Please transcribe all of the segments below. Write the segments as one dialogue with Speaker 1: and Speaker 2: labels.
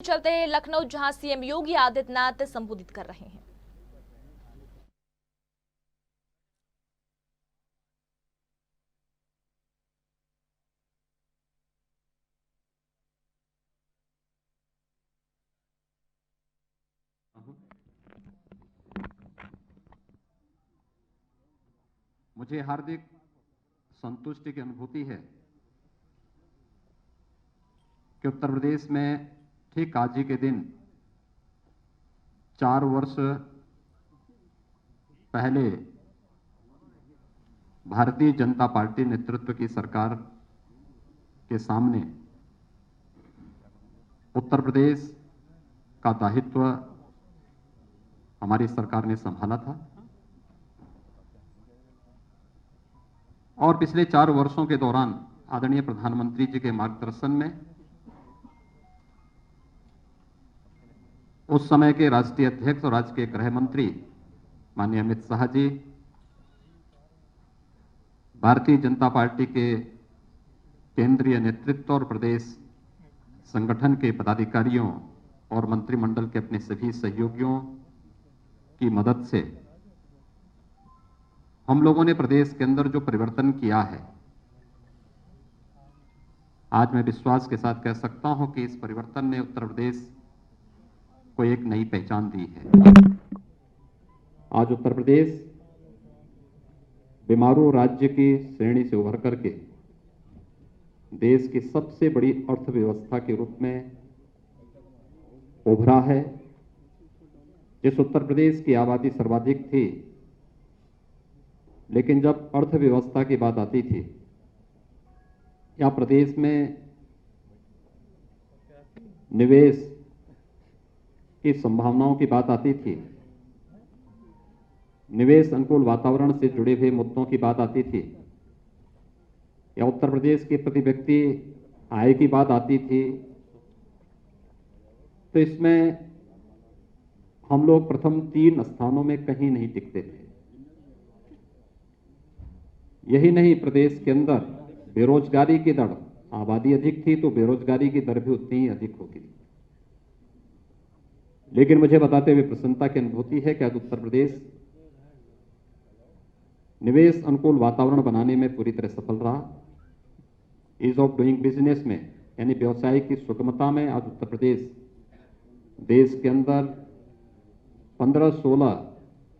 Speaker 1: चलते हैं लखनऊ, जहां सीएम योगी आदित्यनाथ संबोधित कर रहे हैं।
Speaker 2: मुझे हार्दिक संतुष्टि की अनुभूति है कि उत्तर प्रदेश में ठीक आज ही के दिन 4 वर्ष पहले भारतीय जनता पार्टी नेतृत्व की सरकार के सामने उत्तर प्रदेश का दायित्व हमारी सरकार ने संभाला था और पिछले 4 वर्षों के दौरान आदरणीय प्रधानमंत्री जी के मार्गदर्शन में उस समय के राष्ट्रीय अध्यक्ष और राज्य के गृह मंत्री माननीय अमित शाह जी, भारतीय जनता पार्टी के केंद्रीय नेतृत्व और प्रदेश संगठन के पदाधिकारियों और मंत्रिमंडल के अपने सभी सहयोगियों की मदद से हम लोगों ने प्रदेश के अंदर जो परिवर्तन किया है, आज मैं विश्वास के साथ कह सकता हूं कि इस परिवर्तन ने उत्तर प्रदेश को एक नई पहचान दी है। आज उत्तर प्रदेश बीमारू राज्य की श्रेणी से उभर करके देश की सबसे बड़ी अर्थव्यवस्था के रूप में उभरा है। जिस उत्तर प्रदेश की आबादी सर्वाधिक थी, लेकिन जब अर्थव्यवस्था की बात आती थी या प्रदेश में निवेश की संभावनाओं की बात आती थी, निवेश अनुकूल वातावरण से जुड़े हुए मुद्दों की बात आती थी, या उत्तर प्रदेश के प्रति व्यक्ति आय की बात आती थी, तो इसमें हम लोग प्रथम 3 स्थानों में कहीं नहीं टिकते थे। यही नहीं, प्रदेश के अंदर बेरोजगारी की दर, आबादी अधिक थी तो बेरोजगारी की दर भी उतनी ही अधिक होगी। लेकिन मुझे बताते हुए प्रसन्नता की अनुभूति है कि आज उत्तर प्रदेश निवेश अनुकूल वातावरण बनाने में पूरी तरह सफल रहा। ईज ऑफ डूइंग बिजनेस में, यानी व्यवसाय की सुगमता में, आज उत्तर प्रदेश देश के अंदर 15-16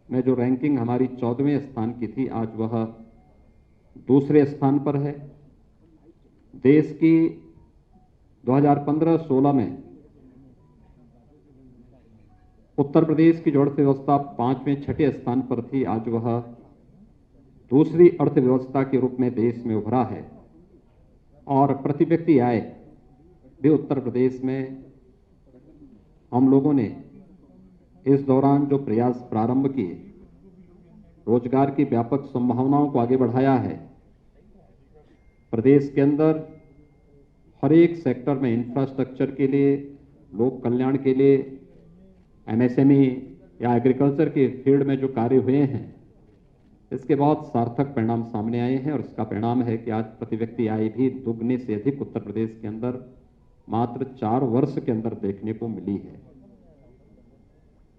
Speaker 2: में जो रैंकिंग हमारी 14वें स्थान की थी, आज वह दूसरे स्थान पर है। देश की 2015-16 में उत्तर प्रदेश की जो अर्थव्यवस्था 5वें-6ठे स्थान पर थी, आज वह दूसरी अर्थव्यवस्था के रूप में देश में उभरा है। और प्रति व्यक्ति आय भी उत्तर प्रदेश में हम लोगों ने इस दौरान जो प्रयास प्रारंभ किए, रोजगार की व्यापक संभावनाओं को आगे बढ़ाया है। प्रदेश के अंदर हर एक सेक्टर में इंफ्रास्ट्रक्चर के लिए, लोक कल्याण के लिए, एमएसएमई या एग्रीकल्चर के फील्ड में जो कार्य हुए हैं, इसके बहुत सार्थक परिणाम सामने आए हैं। और इसका परिणाम है कि आज प्रति व्यक्ति आय भी दुगने से अधिक उत्तर प्रदेश के अंदर मात्र 4 वर्ष के अंदर देखने को मिली है।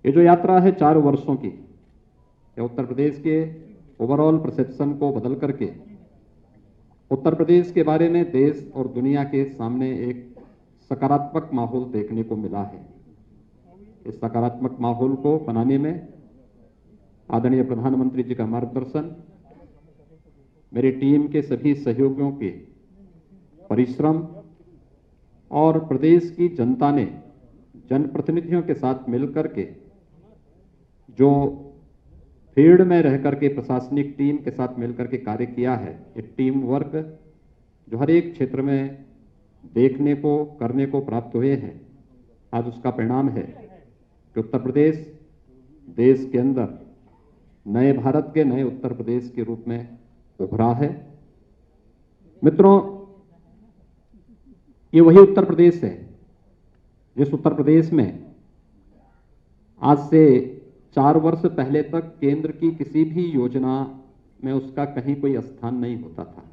Speaker 2: ये जो यात्रा है 4 वर्षों की, या उत्तर प्रदेश के ओवरऑल परसेप्शन को बदल करके उत्तर प्रदेश के बारे में देश और दुनिया के सामने एक सकारात्मक माहौल देखने को मिला है। इस सकारात्मक माहौल को बनाने में आदरणीय प्रधानमंत्री जी का मार्गदर्शन, मेरी टीम के सभी सहयोगियों के परिश्रम और प्रदेश की जनता ने जनप्रतिनिधियों के साथ मिलकर के जो फील्ड में रह करके प्रशासनिक टीम के साथ मिलकर के कार्य किया है, ये टीम वर्क जो हर एक क्षेत्र में देखने को, करने को प्राप्त हुए हैं, आज उसका परिणाम है कि उत्तर प्रदेश देश के अंदर नए भारत के, नए उत्तर प्रदेश के रूप में उभरा है। मित्रों, ये वही उत्तर प्रदेश है जिस उत्तर प्रदेश में आज से 4 वर्ष पहले तक केंद्र की किसी भी योजना में उसका कहीं कोई स्थान नहीं होता था।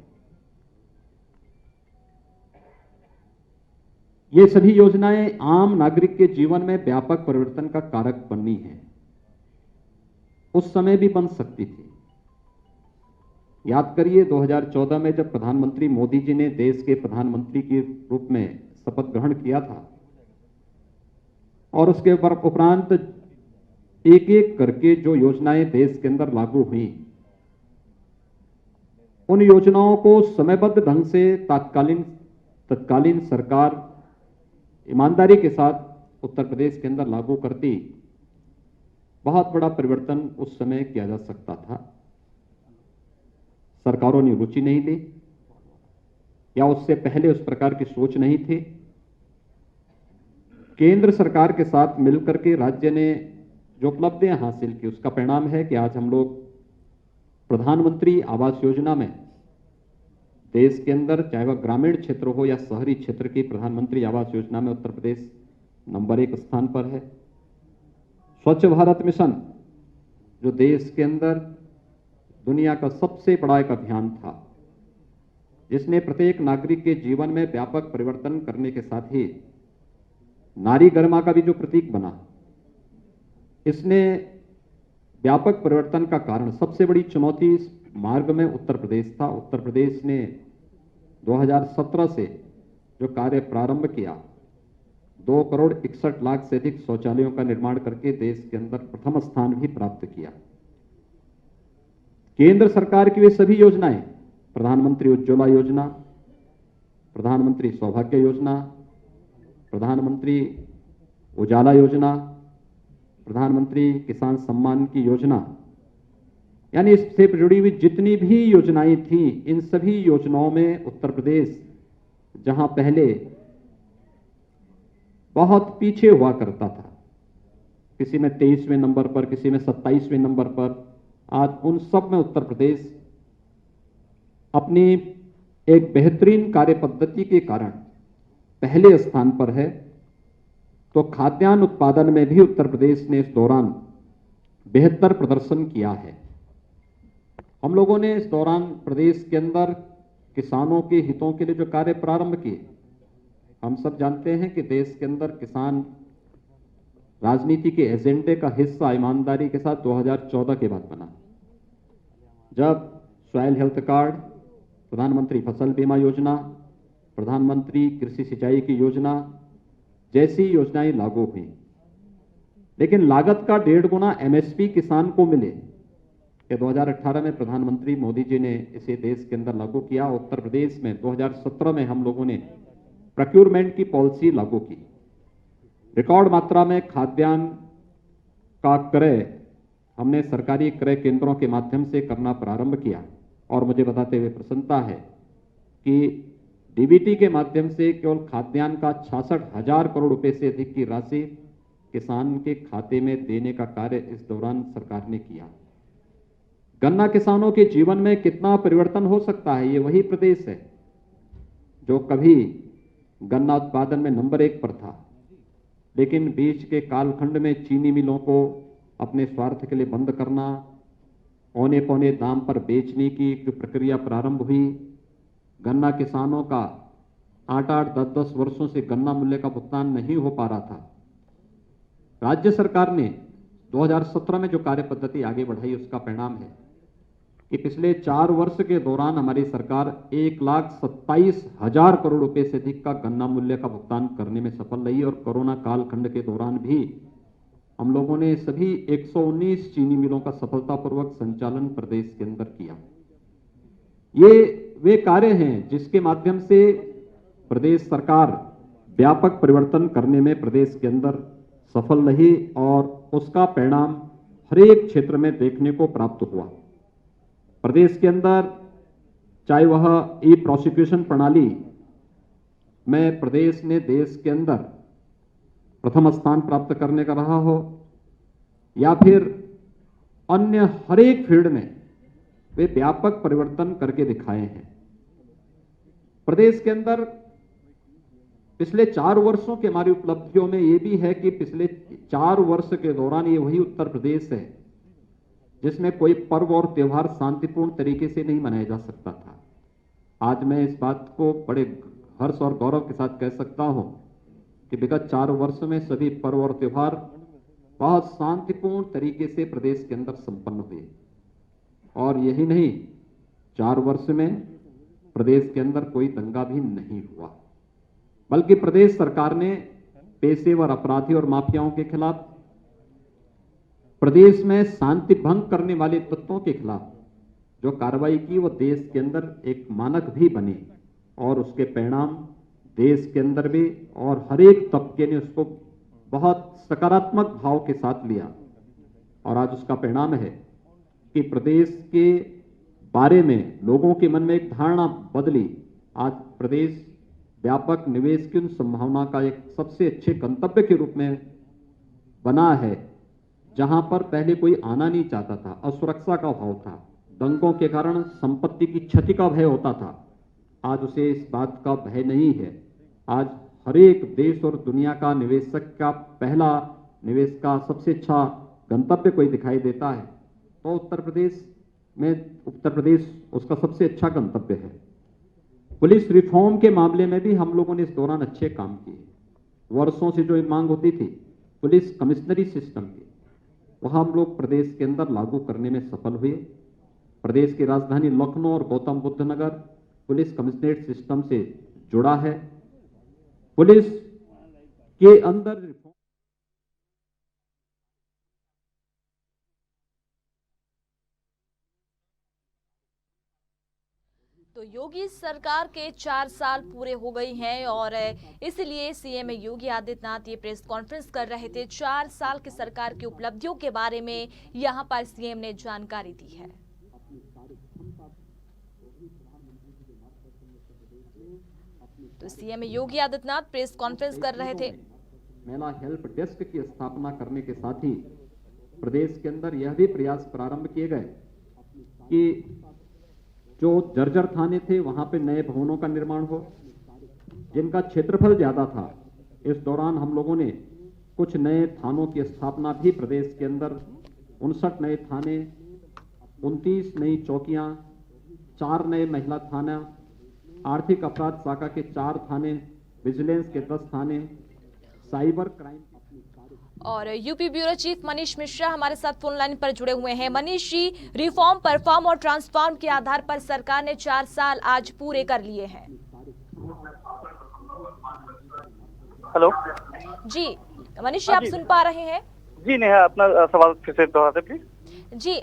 Speaker 2: ये सभी योजनाएं आम नागरिक के जीवन में व्यापक परिवर्तन का कारक बननी है। उस समय भी बन सकती थी। याद करिए 2014 में जब प्रधानमंत्री मोदी जी ने देश के प्रधानमंत्री के रूप में शपथ ग्रहण किया था और उसके उपरांत एक एक करके जो योजनाएं देश के अंदर लागू हुई, उन योजनाओं को समयबद्ध ढंग से तत्कालीन सरकार ईमानदारी के साथ उत्तर प्रदेश के अंदर लागू करती, बहुत बड़ा परिवर्तन उस समय किया जा सकता था। सरकारों ने रुचि नहीं दी या उससे पहले उस प्रकार की सोच नहीं थी। केंद्र सरकार के साथ मिलकर के राज्य ने जो उपलब्धियां हासिल की, उसका परिणाम है कि आज हम लोग प्रधानमंत्री आवास योजना में देश के अंदर, चाहे वह ग्रामीण क्षेत्र हो या शहरी क्षेत्र की, प्रधानमंत्री आवास योजना में उत्तर प्रदेश नंबर 1 स्थान पर है। स्वच्छ भारत मिशन, जो देश के अंदर दुनिया का सबसे बड़ा एक अभियान था, जिसने प्रत्येक नागरिक के जीवन में व्यापक परिवर्तन करने के साथ ही नारी गरिमा का भी जो प्रतीक बना, इसने व्यापक परिवर्तन का कारण, सबसे बड़ी चुनौती इस मार्ग में उत्तर प्रदेश था। उत्तर प्रदेश ने 2017 से जो कार्य प्रारंभ किया, 2,61,00,000 से अधिक शौचालयों का निर्माण करके देश के अंदर प्रथम स्थान भी प्राप्त किया। केंद्र सरकार की वे सभी योजनाएं, प्रधानमंत्री उज्ज्वला योजना, प्रधानमंत्री सौभाग्य योजना, प्रधानमंत्री उजाला योजना, प्रधानमंत्री किसान सम्मान की योजना, यानी इससे जुड़ी हुई जितनी भी योजनाएं थी, इन सभी योजनाओं में उत्तर प्रदेश, जहां पहले बहुत पीछे हुआ करता था, किसी में 23वें नंबर पर, किसी में 27वें नंबर पर, आज उन सब में उत्तर प्रदेश अपनी एक बेहतरीन कार्य पद्धति के कारण पहले स्थान पर है। तो खाद्यान्न उत्पादन में भी उत्तर प्रदेश ने इस दौरान बेहतर प्रदर्शन किया है। हम लोगों ने इस दौरान प्रदेश के अंदर किसानों के हितों के लिए जो कार्य प्रारंभ किए, हम सब जानते हैं कि देश के अंदर किसान राजनीति के एजेंडे का हिस्सा ईमानदारी के साथ 2014 के बाद बना, जब सॉइल हेल्थ कार्ड, प्रधानमंत्री फसल बीमा योजना, प्रधानमंत्री कृषि सिंचाई की योजना जैसी योजनाएं लागू हुई। लेकिन लागत का 1.5 गुना एमएसपी किसान को मिले, ये 2018 में प्रधानमंत्री मोदी जी ने इसे देश के अंदर लागू किया। उत्तर प्रदेश में 2017 में हम लोगों ने प्रोक्योरमेंट की पॉलिसी लागू की। रिकॉर्ड मात्रा में खाद्यान्न का क्रय हमने सरकारी क्रय केंद्रों के माध्यम से करना प्रारंभ किया और मुझे बताते हुए प्रसन्नता है कि डीबीटी के माध्यम से केवल खाद्यान्न का 66,000 करोड़ रुपए से अधिक की राशि किसान के खाते में देने का कार्य इस दौरान सरकार ने किया। गन्ना किसानों के जीवन में कितना परिवर्तन हो सकता है, ये वही प्रदेश है जो कभी गन्ना उत्पादन में नंबर 1 पर था, लेकिन बीच के कालखंड में चीनी मिलों को अपने स्वार्थ के लिए बंद करना, औने पौने दाम पर बेचने की जो प्रक्रिया प्रारंभ हुई, गन्ना किसानों का 8-8, 10-10 वर्षों से गन्ना मूल्य का भुगतान नहीं हो पा रहा था। राज्य सरकार ने 2017 में जो कार्य पद्धति आगे बढ़ाई, उसका परिणाम है कि पिछले 4 वर्ष के दौरान हमारी सरकार 1,27,000 करोड़ रुपए से अधिक का गन्ना मूल्य का भुगतान करने में सफल रही और कोरोना कालखंड के दौरान भी हम लोगों ने सभी 119 चीनी मिलों का सफलतापूर्वक संचालन प्रदेश के अंदर किया। ये वे कार्य हैं जिसके माध्यम से प्रदेश सरकार व्यापक परिवर्तन करने में प्रदेश के अंदर सफल रही और उसका परिणाम हर एक क्षेत्र में देखने को प्राप्त हुआ। प्रदेश के अंदर चाहे वह ई प्रोसिक्यूशन प्रणाली में प्रदेश ने देश के अंदर प्रथम स्थान प्राप्त करने का रहा हो, या फिर अन्य हर एक फील्ड में वे व्यापक परिवर्तन करके दिखाए हैं। प्रदेश के अंदर पिछले 4 वर्षों की हमारी उपलब्धियों में यह भी है कि पिछले 4 वर्ष के दौरान ये वही उत्तर प्रदेश है जिसमें कोई पर्व और त्योहार शांतिपूर्ण तरीके से नहीं मनाया जा सकता था। आज मैं इस बात को बड़े हर्ष और गौरव के साथ कह सकता हूं कि विगत 4 वर्ष में सभी पर्व और त्योहार बहुत शांतिपूर्ण तरीके से प्रदेश के अंदर संपन्न हुए। और यही नहीं, 4 वर्ष में प्रदेश के अंदर कोई दंगा भी नहीं हुआ, बल्कि प्रदेश सरकार ने पेशेवर अपराधी और माफियाओं के खिलाफ, प्रदेश में शांति भंग करने वाले तत्वों के खिलाफ जो कार्रवाई की वो देश के अंदर एक मानक भी बनी और उसके परिणाम देश के अंदर भी और हर एक तबके ने उसको बहुत सकारात्मक भाव के साथ लिया। और आज उसका परिणाम है कि प्रदेश के बारे में लोगों के मन में एक धारणा बदली। आज प्रदेश व्यापक निवेश की उन संभावना का एक सबसे अच्छे गंतव्य के रूप में बना है, जहां पर पहले कोई आना नहीं चाहता था, असुरक्षा का भाव था, दंगों के कारण संपत्ति की क्षति का भय होता था। आज उसे इस बात का भय नहीं है। आज हर एक देश और दुनिया का निवेशक का पहला निवेश का सबसे अच्छा गंतव्य कोई दिखाई देता है तो उत्तर प्रदेश उसका सबसे अच्छा गंतव्य है। पुलिस रिफॉर्म के मामले में भी हम लोगों ने इस दौरान अच्छे काम किए। वर्षों से जो मांग होती थी पुलिस कमिश्नरी सिस्टम की, वह हम लोग प्रदेश के अंदर लागू करने में सफल हुए। प्रदेश की राजधानी लखनऊ और गौतम बुद्ध नगर पुलिस कमिश्नरेट सिस्टम से जुड़ा है। पुलिस के अंदर रिफॉर्म
Speaker 1: तो योगी सरकार के 4 साल पूरे हो गई हैं और इसलिए सीएम योगी आदित्यनाथ ये प्रेस कॉन्फ्रेंस कर रहे थे। 4 साल की सरकार की उपलब्धियों के बारे में यहां पर सीएम ने जानकारी दी है। तो CM Yogi Adityanath press conference कर रहे थे।
Speaker 2: महिला हेल्प डेस्क की स्थापना करने के साथ ही प्रदेश के अंदर यह भी प्रयास प्रारंभ किए गए कि जो जर्जर थाने थे वहां पे नए भवनों का निर्माण हो, जिनका क्षेत्रफल ज्यादा था। इस दौरान हम लोगों ने कुछ नए थानों की स्थापना भी प्रदेश के अंदर 59 नए थाने, 29 नई चौकियां, 4 नए महिला थाना, आर्थिक अपराध शाखा के 4 थाने, विजिलेंस के 10 थाने, साइबर क्राइम।
Speaker 1: और UP bureau chief Manish Mishra हमारे साथ फोन लाइन पर जुड़े हुए हैं। मनीष जी, रिफॉर्म, परफॉर्म और ट्रांसफॉर्म के आधार पर सरकार ने 4 साल आज पूरे कर लिए हैं।
Speaker 3: हेलो
Speaker 1: जी मनीष जी, आप सुन पा रहे हैं?
Speaker 3: जी नेहा, अपना सवाल फिर से दोहराते प्लीज।
Speaker 1: जी,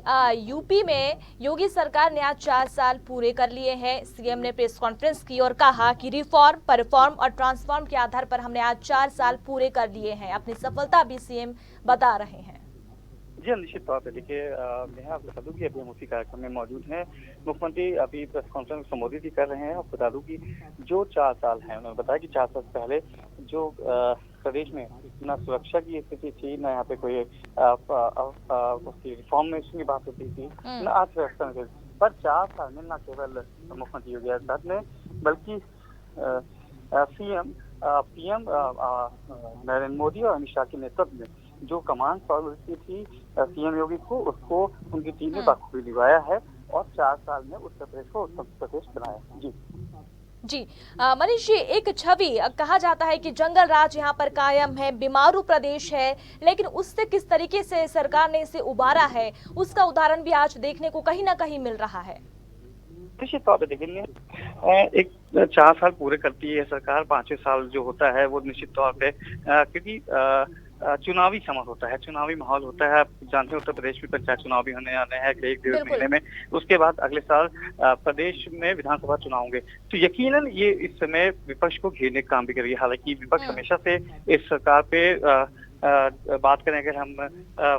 Speaker 1: यूपी में योगी सरकार ने आज 4 साल पूरे कर लिए हैं। सीएम ने प्रेस कॉन्फ्रेंस की और कहा कि रिफॉर्म, परफॉर्म और ट्रांसफॉर्म के आधार पर हमने आज 4 साल पूरे कर लिए हैं। अपनी सफलता भी सीएम बता रहे हैं।
Speaker 3: जी निश्चित तौर पे देखिए, नेहा आपको बता दूं कि अभी हम उसी कार्यक्रम में मौजूद हैं। मुख्यमंत्री अभी प्रेस कॉन्फ्रेंस संबोधित ही कर रहे हैं। आपको बता दूं कि जो 4 साल है, उन्होंने बताया कि 4 साल पहले जो प्रदेश में न सुरक्षा की स्थिति थी, न यहाँ पे कोई उसकी रिफॉर्म में की बात होती थी, न अर्थव्यवस्था में। पर 4 साल में न केवल मुख्यमंत्री योगी आदित्यनाथ ने बल्कि पीएम नरेंद्र मोदी और अमित शाह के नेतृत्व में जो कमान सौंपी थी सीएम योगी को, उसको उनकी टीम ने बखूबी निभाया है और 4 साल में उत्तर प्रदेश को उत्तर प्रदेश बनाया। जी
Speaker 1: मनीष जी, एक छवि कहा जाता है कि जंगल राज यहाँ पर कायम है, बीमारू प्रदेश है, लेकिन उससे किस तरीके से सरकार ने इसे उबारा है, उसका उदाहरण भी आज देखने को कहीं ना कहीं मिल रहा है।
Speaker 3: निश्चित तौर पे देखेंगे, एक 4 साल पूरे करती है सरकार, 5वें साल जो होता है वो निश्चित तौर पे क्योंकि चुनावी समय होता है, चुनावी माहौल होता है। आप जानते हैं उत्तर प्रदेश में पंचायत चुनाव भी होने आने हैं 1-1.5 महीने में। उसके बाद अगले साल प्रदेश में विधानसभा चुनाव होंगे, तो यकीनन ये इस समय विपक्ष को घेरने का काम भी करेगी। हालांकि विपक्ष हमेशा से इस सरकार पे बात करें अगर हम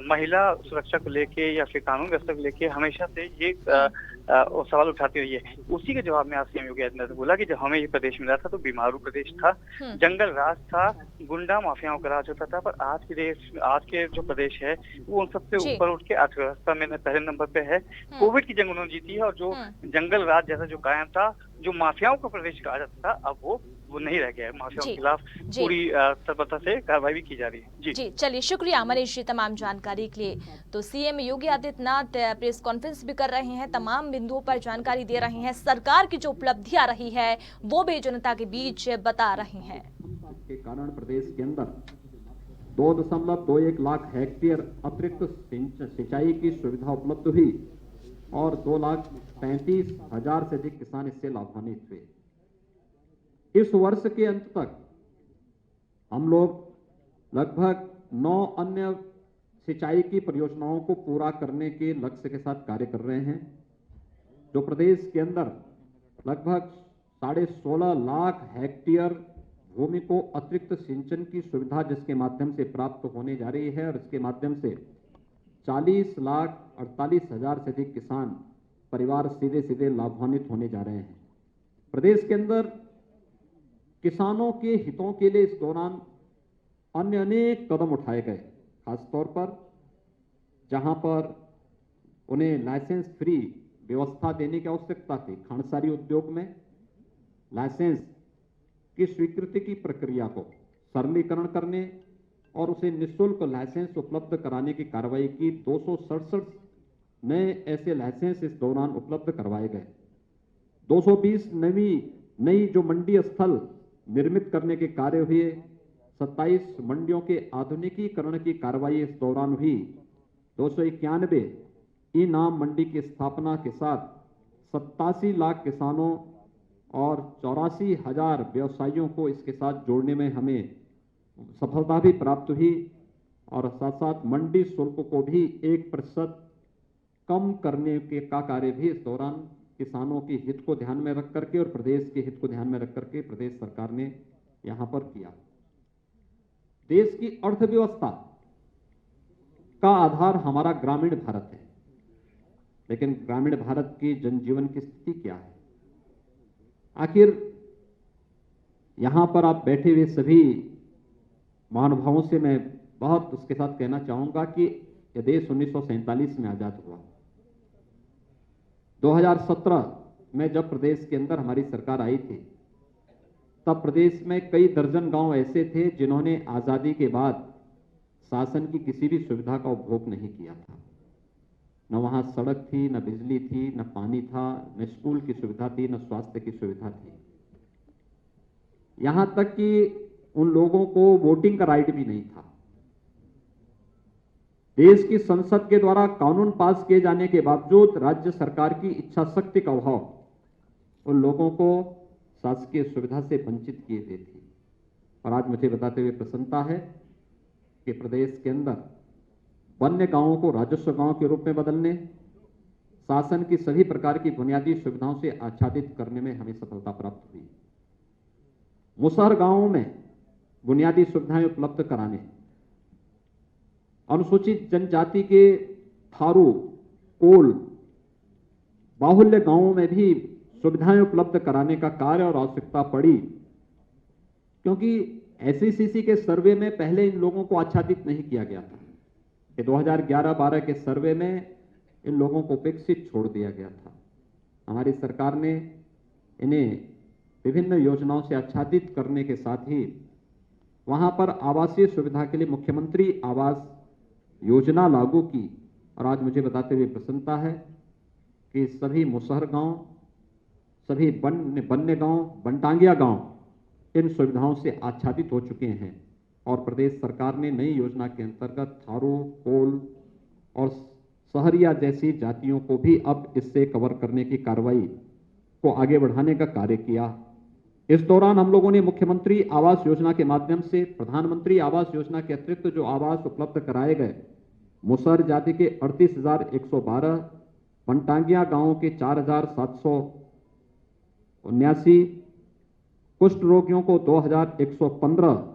Speaker 3: महिला सुरक्षा को लेके या फिर कानून व्यवस्था को लेके हमेशा से ये सवाल उठाती रही है। उसी के जवाब में आज सीएम योगी आदित्यनाथ ने बोला कि जब हमें ये प्रदेश मिला था तो बीमारू प्रदेश था, जंगल राज था, गुंडा माफियाओं का राज होता था। पर आज के जो प्रदेश है वो उन सबसे ऊपर उठ के अर्थव्यवस्था में पहले नंबर पे है। कोविड की जंग उन्होंने जीती है और जो जंगल राज जैसा जो कायम था, जो माफियाओं का प्रदेश कहा जाता था, अब वो नहीं रह गया है। माफियाओं के खिलाफ पूरी सर्वथा से कार्रवाई भी की जा रही है। जी
Speaker 1: चलिए, शुक्रिया मनीष जी तमाम जानकारी के लिए। तो CM Yogi Adityanath press conference भी कर रहे हैं, तमाम बिंदुओं पर जानकारी दे रहे हैं, सरकार की जो उपलब्धियां रही है वो भी जनता के बीच बता रहे हैं।
Speaker 2: के कारण प्रदेश के अंदर 2.21 लाख हेक्टेयर अतिरिक्त सिंचाई की सुविधा उपलब्ध हुई और 2,35,000 से अधिक किसान इससे लाभान्वित हुए। इस वर्ष के अंत तक हम लोग लगभग 9 अन्य सिंचाई की परियोजनाओं को पूरा करने के लक्ष्य के साथ कार्य कर रहे हैं, जो प्रदेश के अंदर लगभग 16.5 लाख हेक्टेयर भूमि को अतिरिक्त सिंचन की सुविधा जिसके माध्यम से प्राप्त होने जा रही है और इसके माध्यम से 40,48,000 से अधिक किसान परिवार सीधे सीधे लाभान्वित होने जा रहे हैं। प्रदेश के अंदर किसानों के हितों के लिए इस दौरान अन्य अनेक कदम उठाए गए, खासतौर पर जहां पर उन्हें लाइसेंस फ्री व्यवस्था देने की आवश्यकता थी। खांडसारी उद्योग में लाइसेंस की स्वीकृति की प्रक्रिया को सरलीकरण करने और उसे निःशुल्क लाइसेंस उपलब्ध कराने की कार्रवाई की। 267 नए ऐसे लाइसेंस इस दौरान उपलब्ध करवाए गए। 220 नई जो मंडी स्थल निर्मित करने के कार्य हुए। 27 मंडियों के आधुनिकीकरण की कार्रवाई इस दौरान हुई। 291 ई नाम मंडी की स्थापना के साथ 87 लाख किसानों और 84,000 व्यवसायियों को इसके साथ जोड़ने में हमें सफलता भी प्राप्त हुई और साथ साथ मंडी शुल्क को भी 1% कम करने का कार्य भी इस दौरान किसानों के हित को ध्यान में रख करके और प्रदेश के हित को ध्यान में रख करके प्रदेश सरकार ने यहां पर किया। देश की अर्थव्यवस्था का आधार हमारा ग्रामीण भारत है, लेकिन ग्रामीण भारत की जनजीवन की स्थिति क्या है? आखिर यहां पर आप बैठे हुए सभी महानुभावों से मैं बहुत उसके साथ कहना चाहूंगा कि यह देश 1947 में आजाद हुआ। 2017 में जब प्रदेश के अंदर हमारी सरकार आई थी, तब प्रदेश में कई दर्जन गांव ऐसे थे जिन्होंने आजादी के बाद शासन की किसी भी सुविधा का उपभोग नहीं किया था। न वहां सड़क थी, न बिजली थी, न पानी था, न स्कूल की सुविधा थी, न स्वास्थ्य की सुविधा थी। यहां तक कि उन लोगों को वोटिंग का राइट भी नहीं था। देश की संसद के द्वारा कानून पास किए जाने के बावजूद राज्य सरकार की इच्छा शक्ति का अभाव उन लोगों को शासकीय सुविधा से वंचित किए हुए थी। और आज मुझे बताते हुए प्रसन्नता है कि प्रदेश के अंदर वन्य गांवों को राजस्व गांव के रूप में बदलने, शासन की सभी प्रकार की बुनियादी सुविधाओं से आच्छादित करने में हमें सफलता प्राप्त हुई। मुसहर गांवों में बुनियादी सुविधाएं उपलब्ध कराने, अनुसूचित जनजाति के थारू, कोल, बाहुल्य गांवों में भी सुविधाएं उपलब्ध कराने का कार्य और आवश्यकता पड़ी, क्योंकि एसईसीसी के सर्वे में पहले इन लोगों को आच्छादित नहीं किया गया था। 2011-12 के सर्वे में इन लोगों को उपेक्षित छोड़ दिया गया था। हमारी सरकार ने इन्हें विभिन्न योजनाओं से आच्छादित करने के साथ ही वहां पर आवासीय सुविधा के लिए मुख्यमंत्री आवास योजना लागू की। और आज मुझे बताते हुए प्रसन्नता है कि सभी मुसहर गांव, सभी वन्य गांव, बनटांगिया गांव इन सुविधाओं से आच्छादित हो चुके हैं। और प्रदेश सरकार ने नई योजना के अंतर्गत थारू, कोल और सहरिया जैसी जातियों को भी अब इससे कवर करने की कार्रवाई को आगे बढ़ाने का कार्य किया। इस दौरान हम लोगों ने मुख्यमंत्री आवास योजना के माध्यम से प्रधानमंत्री आवास योजना के अतिरिक्त जो आवास उपलब्ध कराए गए, मुसहर जाति के 38,112, बनटांगिया गांवों के 4,779, कुष्ठ रोगियों को 2,115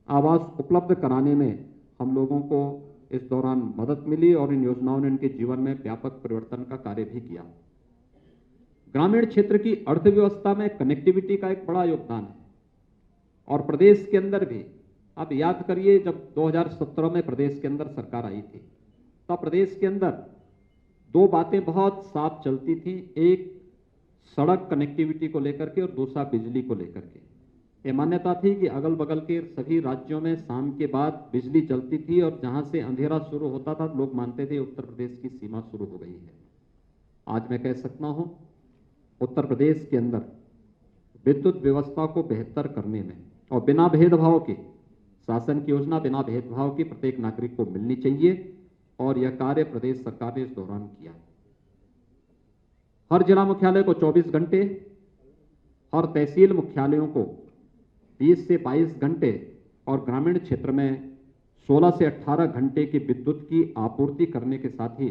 Speaker 2: आवास उपलब्ध कराने में हम लोगों को इस दौरान मदद मिली और इन योजनाओं ने उनके जीवन में व्यापक परिवर्तन का कार्य भी किया। ग्रामीण क्षेत्र की अर्थव्यवस्था में कनेक्टिविटी का एक बड़ा योगदान है और प्रदेश के अंदर भी आप याद करिए, जब 2017 में प्रदेश के अंदर सरकार आई थी, तब प्रदेश के अंदर दो बातें बहुत साफ चलती थी। एक सड़क कनेक्टिविटी को लेकर के और दूसरा बिजली को लेकर के। ये मान्यता थी कि अगल बगल के सभी राज्यों में शाम के बाद बिजली चलती थी और जहां से अंधेरा शुरू होता था लोग मानते थे उत्तर प्रदेश की सीमा शुरू हो गई है। आज मैं कह सकता हूं उत्तर प्रदेश के अंदर विद्युत व्यवस्था को बेहतर करने में और बिना भेदभाव के शासन की योजना बिना भेदभाव के प्रत्येक नागरिक को मिलनी चाहिए और यह कार्य प्रदेश सरकार ने इस दौरान किया। हर जिला मुख्यालय को 24 घंटे, हर तहसील मुख्यालयों को 20 से 22 घंटे और ग्रामीण क्षेत्र में 16 से 18 घंटे की विद्युत की आपूर्ति करने के साथ ही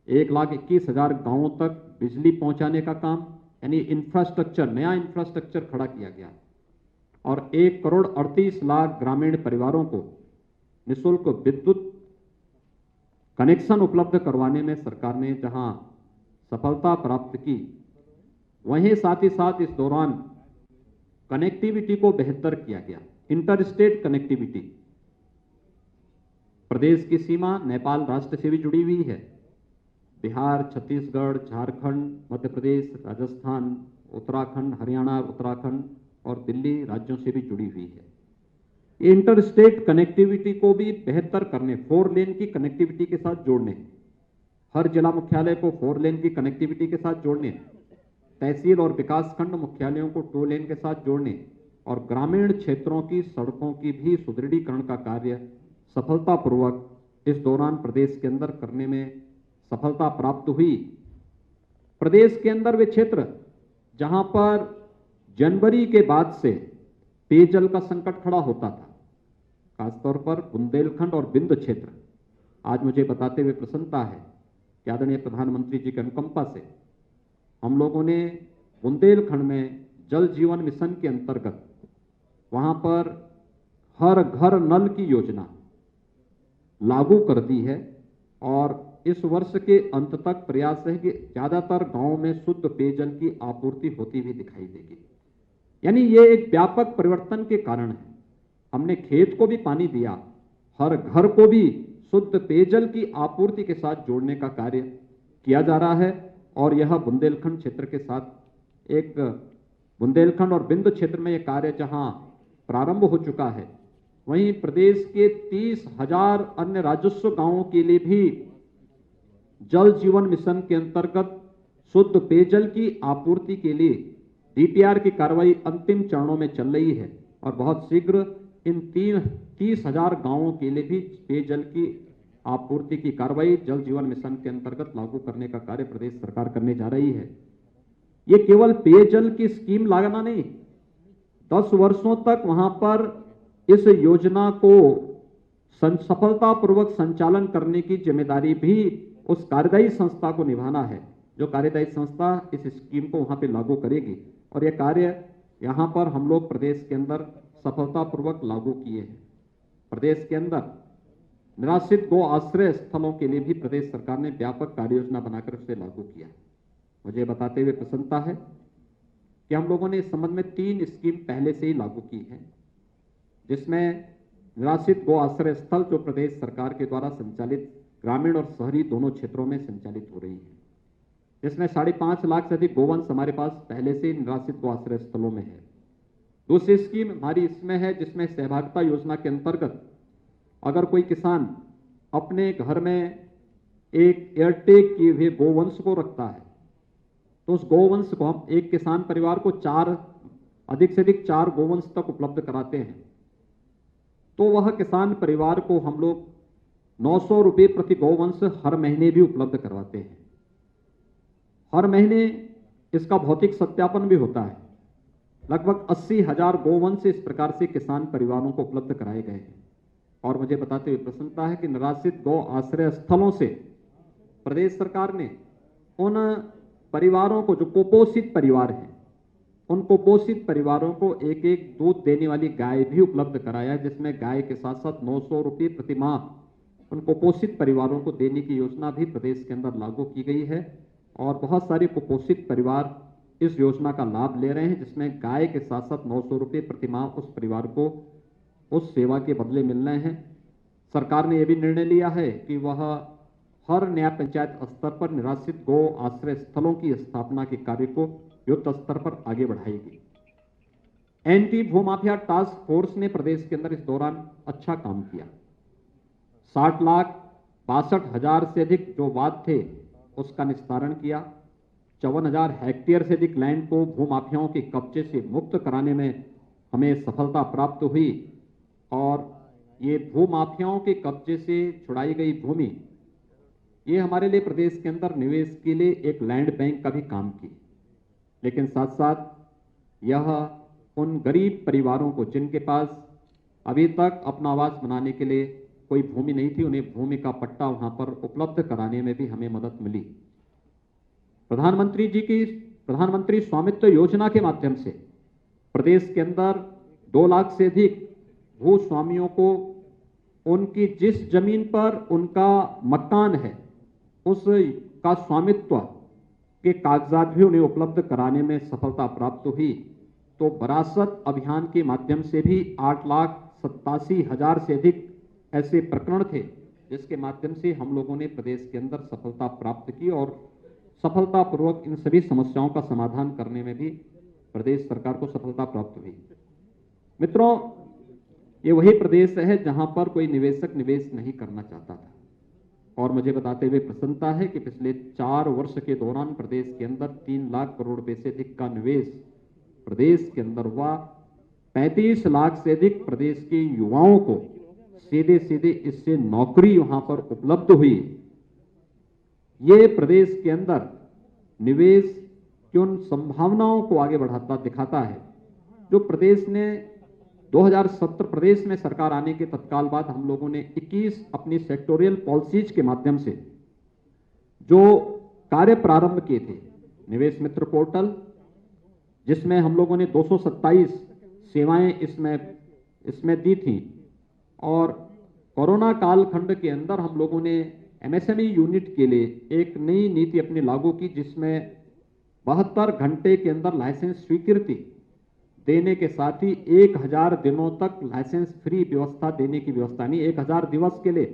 Speaker 2: 1,21,000 गांवों तक बिजली पहुंचाने का काम, यानी इंफ्रास्ट्रक्चर, नया इंफ्रास्ट्रक्चर खड़ा किया गया और 1,38,00,000 ग्रामीण परिवारों को निःशुल्क विद्युत कनेक्शन उपलब्ध करवाने में सरकार ने जहां सफलता प्राप्त की, वहीं साथ ही साथ इस दौरान कनेक्टिविटी को बेहतर किया गया। इंटर स्टेट कनेक्टिविटी, प्रदेश की सीमा नेपाल राष्ट्र से भी जुड़ी हुई है। बिहार, छत्तीसगढ़, झारखंड, मध्य प्रदेश, राजस्थान, उत्तराखंड, हरियाणा, उत्तराखंड और दिल्ली राज्यों से भी जुड़ी हुई है। इंटर स्टेट कनेक्टिविटी को भी बेहतर करने, 4 लेन की कनेक्टिविटी के साथ जोड़ने, हर जिला मुख्यालय को 4 लेन की कनेक्टिविटी के साथ जोड़ने, तहसील और विकासखंड मुख्यालयों को 2 लेन के साथ जोड़ने और ग्रामीण क्षेत्रों की सड़कों की भी सुदृढ़ीकरण का कार्य सफलतापूर्वक इस दौरान प्रदेश के अंदर करने में सफलता प्राप्त हुई। प्रदेश के अंदर वे क्षेत्र जहां पर जनवरी के बाद से पेयजल का संकट खड़ा होता था, खासतौर पर बुंदेलखंड और बिंद क्षेत्र, आज मुझे बताते हुए प्रसन्नता है कि आदरणीय प्रधानमंत्री जी की अनुकंपा से हम लोगों ने बुंदेलखंड में जल जीवन मिशन के अंतर्गत वहां पर हर घर नल की योजना लागू कर दी है और इस वर्ष के अंत तक प्रयास है कि ज्यादातर गांवों में शुद्ध पेयजल की आपूर्ति होती हुई दिखाई देगी। यानी ये एक व्यापक परिवर्तन के कारण है। हमने खेत को भी पानी दिया, हर घर को भी शुद्ध पेयजल की आपूर्ति के साथ जोड़ने का कार्य किया जा रहा है और यह बुंदेलखंड क्षेत्र के साथ एक बुंदेलखंड और बिंद क्षेत्र में यह कार्य जहां प्रारंभ हो चुका है, वहीं प्रदेश के 30,000 अन्य राजस्व गांवों के लिए भी जल जीवन मिशन के अंतर्गत शुद्ध पेयजल की आपूर्ति के लिए डीपीआर की कार्रवाई अंतिम चरणों में चल रही है और बहुत शीघ्र इन 30,000 गांवों के लिए भी पेयजल की आपूर्ति की कार्रवाई जल जीवन मिशन के अंतर्गत लागू करने का कार्य प्रदेश सरकार करने जा रही है। ये केवल पेयजल की स्कीम लगाना नहीं, 10 वर्षों तक वहां पर इस योजना को सफलतापूर्वक संचालन करने की जिम्मेदारी भी उस कार्यदायी संस्था को निभाना है, जो कार्यदायी संस्था इस स्कीम को वहां पे लागू करेगी और यह कार्य यहां पर हम लोग प्रदेश के अंदर सफलतापूर्वक लागू किए हैं। प्रदेश के अंदर निराश्रित गो आश्रय स्थलों के लिए भी प्रदेश सरकार ने व्यापक कार्य योजना बनाकर उसे लागू किया। मुझे बताते हुए प्रसन्नता है कि हम लोगों ने इस संबंध में 3 स्कीम पहले से ही लागू की है, जिसमें निराश्रित गो आश्रय स्थल जो प्रदेश सरकार के द्वारा संचालित ग्रामीण और शहरी दोनों क्षेत्रों में संचालित हो रही है, जिसमें 5.5 लाख से अधिक गोवंश हमारे पास पहले से निराश्रित गो आश्रय स्थलों में है। दूसरी स्कीम हमारी इसमें है जिसमें सहभागिता योजना के अंतर्गत अगर कोई किसान अपने घर में एक एयरटेक किए हुए गोवंश को रखता है तो उस गोवंश को हम एक किसान परिवार को अधिक से अधिक 4 गोवंश तक उपलब्ध कराते हैं, तो वह किसान परिवार को हम लोग 900 रुपये प्रति गोवंश हर महीने भी उपलब्ध करवाते हैं। हर महीने इसका भौतिक सत्यापन भी होता है। लगभग 80,000 गोवंश इस प्रकार से किसान परिवारों को उपलब्ध कराए गए हैं और मुझे बताते हुए प्रसन्नता है कि निराश्रित गौ आश्रय स्थलों से प्रदेश सरकार ने उन परिवारों को जो कुपोषित परिवार हैं, उन कुपोषित परिवारों को एक दूध देने वाली गाय भी उपलब्ध कराया है, जिसमें गाय के साथ साथ 900 रुपये प्रति माह उन कुपोषित परिवारों को देने की योजना भी प्रदेश के अंदर लागू की गई है और बहुत सारे कुपोषित परिवार इस योजना का लाभ ले रहे हैं, जिसमें गाय के साथ साथ 900 रुपये प्रति माह उस परिवार को उस सेवा के बदले मिल रहे हैं। सरकार ने यह भी निर्णय लिया है कि वह हर न्याय पंचायत स्तर पर निराश्रित गौ आश्रय स्थलों की स्थापना के कार्य को युद्ध स्तर पर आगे बढ़ाएगी। एंटी भूमाफिया टास्क फोर्स ने प्रदेश के अंदर इस दौरान अच्छा काम किया। 60,62,000 से अधिक जो वाद थे उसका निस्तारण किया। 54,000 हेक्टेयर से अधिक लैंड को भूमाफियाओं के कब्जे से मुक्त कराने में हमें सफलता प्राप्त हुई और ये भूमाफियाओं के कब्जे से छुड़ाई गई भूमि ये हमारे लिए प्रदेश के अंदर निवेश के लिए एक लैंड बैंक का भी काम की। लेकिन साथ साथ यह उन गरीब परिवारों को जिनके पास अभी तक अपना आवास बनाने के लिए कोई भूमि नहीं थी, उन्हें भूमि का पट्टा वहां पर उपलब्ध कराने में भी हमें मदद मिली। प्रधानमंत्री स्वामित्व योजना के माध्यम से प्रदेश के अंदर 2 लाख से अधिक भूस्वामियों को उनकी जिस जमीन पर उनका मकान है उसका स्वामित्व के कागजात भी उन्हें उपलब्ध कराने में सफलता प्राप्त हुई। तो वरासत अभियान के माध्यम से भी 8,87,000 से अधिक ऐसे प्रकरण थे जिसके माध्यम से हम लोगों ने प्रदेश के अंदर सफलता प्राप्त की और सफलतापूर्वक इन सभी समस्याओं का समाधान करने में भी प्रदेश सरकार को सफलता प्राप्त हुई। मित्रों, ये वही प्रदेश है जहां पर कोई निवेशक निवेश नहीं करना चाहता था और मुझे बताते हुए प्रसन्नता है कि पिछले 4 वर्ष के दौरान प्रदेश के अंदर 3 लाख करोड़ रुपए से अधिक का निवेश प्रदेश के अंदर हुआ। 35 लाख से अधिक प्रदेश के युवाओं को सीधे सीधे इससे नौकरी वहां पर उपलब्ध हुई। ये प्रदेश के अंदर निवेश की उन संभावनाओं को आगे बढ़ाता दिखाता है जो प्रदेश ने 2017 प्रदेश में सरकार आने के तत्काल बाद हम लोगों ने 21 अपनी सेक्टोरियल पॉलिसीज के माध्यम से जो कार्य प्रारंभ किए थे। निवेश मित्र पोर्टल जिसमें हम लोगों ने 227 सेवाएं इसमें दी थी और कोरोना कालखंड के अंदर हम लोगों ने एमएसएमई यूनिट के लिए एक नई नीति अपनी लागू की जिसमें 72 घंटे के अंदर लाइसेंस स्वीकृति देने के साथ ही 1000 दिनों तक लाइसेंस फ्री व्यवस्था देने की व्यवस्था नहीं। 1000 दिवस के लिए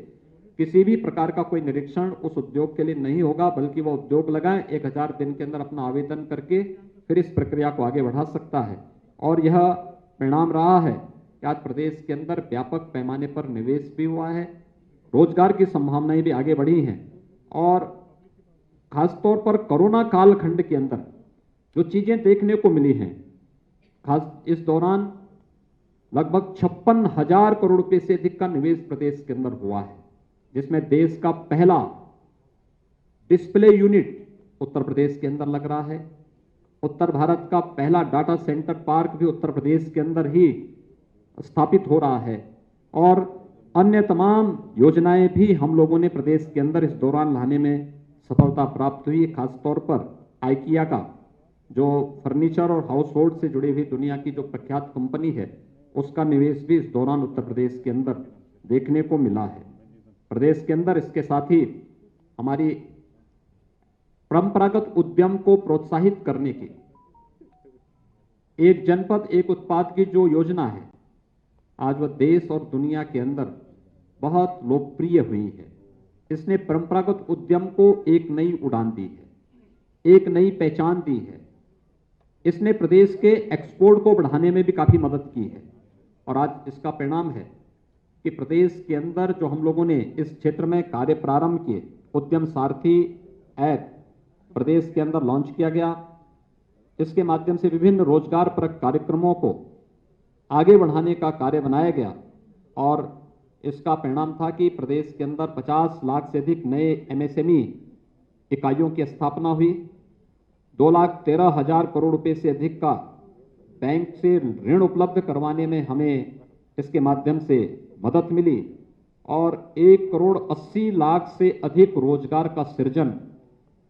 Speaker 2: किसी भी प्रकार का कोई निरीक्षण उस उद्योग के लिए नहीं होगा, बल्कि वह उद्योग लगाए 1000 दिन के अंदर अपना आवेदन करके फिर इस प्रक्रिया को आगे बढ़ा सकता है। और यह परिणाम रहा है कि आज प्रदेश के अंदर व्यापक पैमाने पर निवेश भी हुआ है, रोजगार की संभावनाएं भी आगे बढ़ी हैं और खासतौर पर कोरोना कालखंड के अंदर जो चीजें देखने को मिली हैं, खास इस दौरान लगभग 56,000 करोड़ रुपए से अधिक का निवेश प्रदेश के अंदर हुआ है, जिसमें देश का पहला डिस्प्ले यूनिट उत्तर प्रदेश के अंदर लग रहा है। उत्तर भारत का पहला डाटा सेंटर पार्क भी उत्तर प्रदेश के अंदर ही स्थापित हो रहा है और अन्य तमाम योजनाएं भी हम लोगों ने प्रदेश के अंदर इस दौरान लाने में सफलता प्राप्त हुई। खासतौर पर आइकिया का जो फर्नीचर और हाउस होल्ड से जुड़ी हुई दुनिया की जो प्रख्यात कंपनी है उसका निवेश भी इस दौरान उत्तर प्रदेश के अंदर देखने को मिला है। प्रदेश के अंदर इसके साथ ही हमारी परंपरागत उद्यम को प्रोत्साहित करने की एक जनपद एक उत्पाद की जो योजना है आज वह देश और दुनिया के अंदर बहुत लोकप्रिय हुई है। इसने परंपरागत उद्यम को एक नई उड़ान दी है, एक नई पहचान दी है। इसने प्रदेश के एक्सपोर्ट को बढ़ाने में भी काफी मदद की है और आज इसका परिणाम है कि प्रदेश के अंदर जो हम लोगों ने इस क्षेत्र में कार्य प्रारंभ किए, उद्यम सारथी ऐप प्रदेश के अंदर लॉन्च किया गया। इसके माध्यम से विभिन्न रोजगार परक कार्यक्रमों को आगे बढ़ाने का कार्य बनाया गया और इसका परिणाम था कि प्रदेश के अंदर 50 लाख से अधिक नए एमएसएमई इकाइयों की स्थापना हुई। 2,13,000 करोड़ रुपए से अधिक का बैंक से ऋण उपलब्ध करवाने में हमें इसके माध्यम से मदद मिली और 1,80,00,000 से अधिक रोजगार का सृजन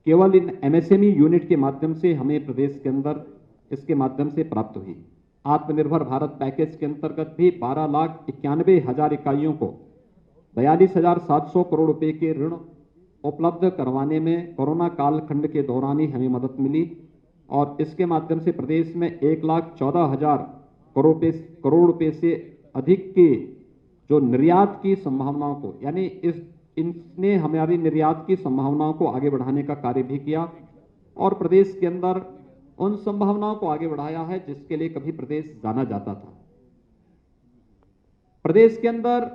Speaker 2: केवल इन एमएसएमई यूनिट के माध्यम से हमें प्रदेश के अंदर इसके माध्यम से प्राप्त हुई। आत्मनिर्भर भारत पैकेज के अंतर्गत भी 12,91,000 इकाइयों को 42,700 करोड़ रुपए के ऋण उपलब्ध करवाने में कोरोना कालखंड के दौरान ही हमें मदद मिली और इसके माध्यम से प्रदेश में 1,14,000 करोड़ रुपए से अधिक की जो निर्यात की संभावनाओं को यानी इसने हमारी निर्यात की संभावनाओं को आगे बढ़ाने का कार्य भी किया और प्रदेश के अंदर उन संभावनाओं को आगे बढ़ाया है जिसके लिए कभी प्रदेश जाना जाता था। प्रदेश के अंदर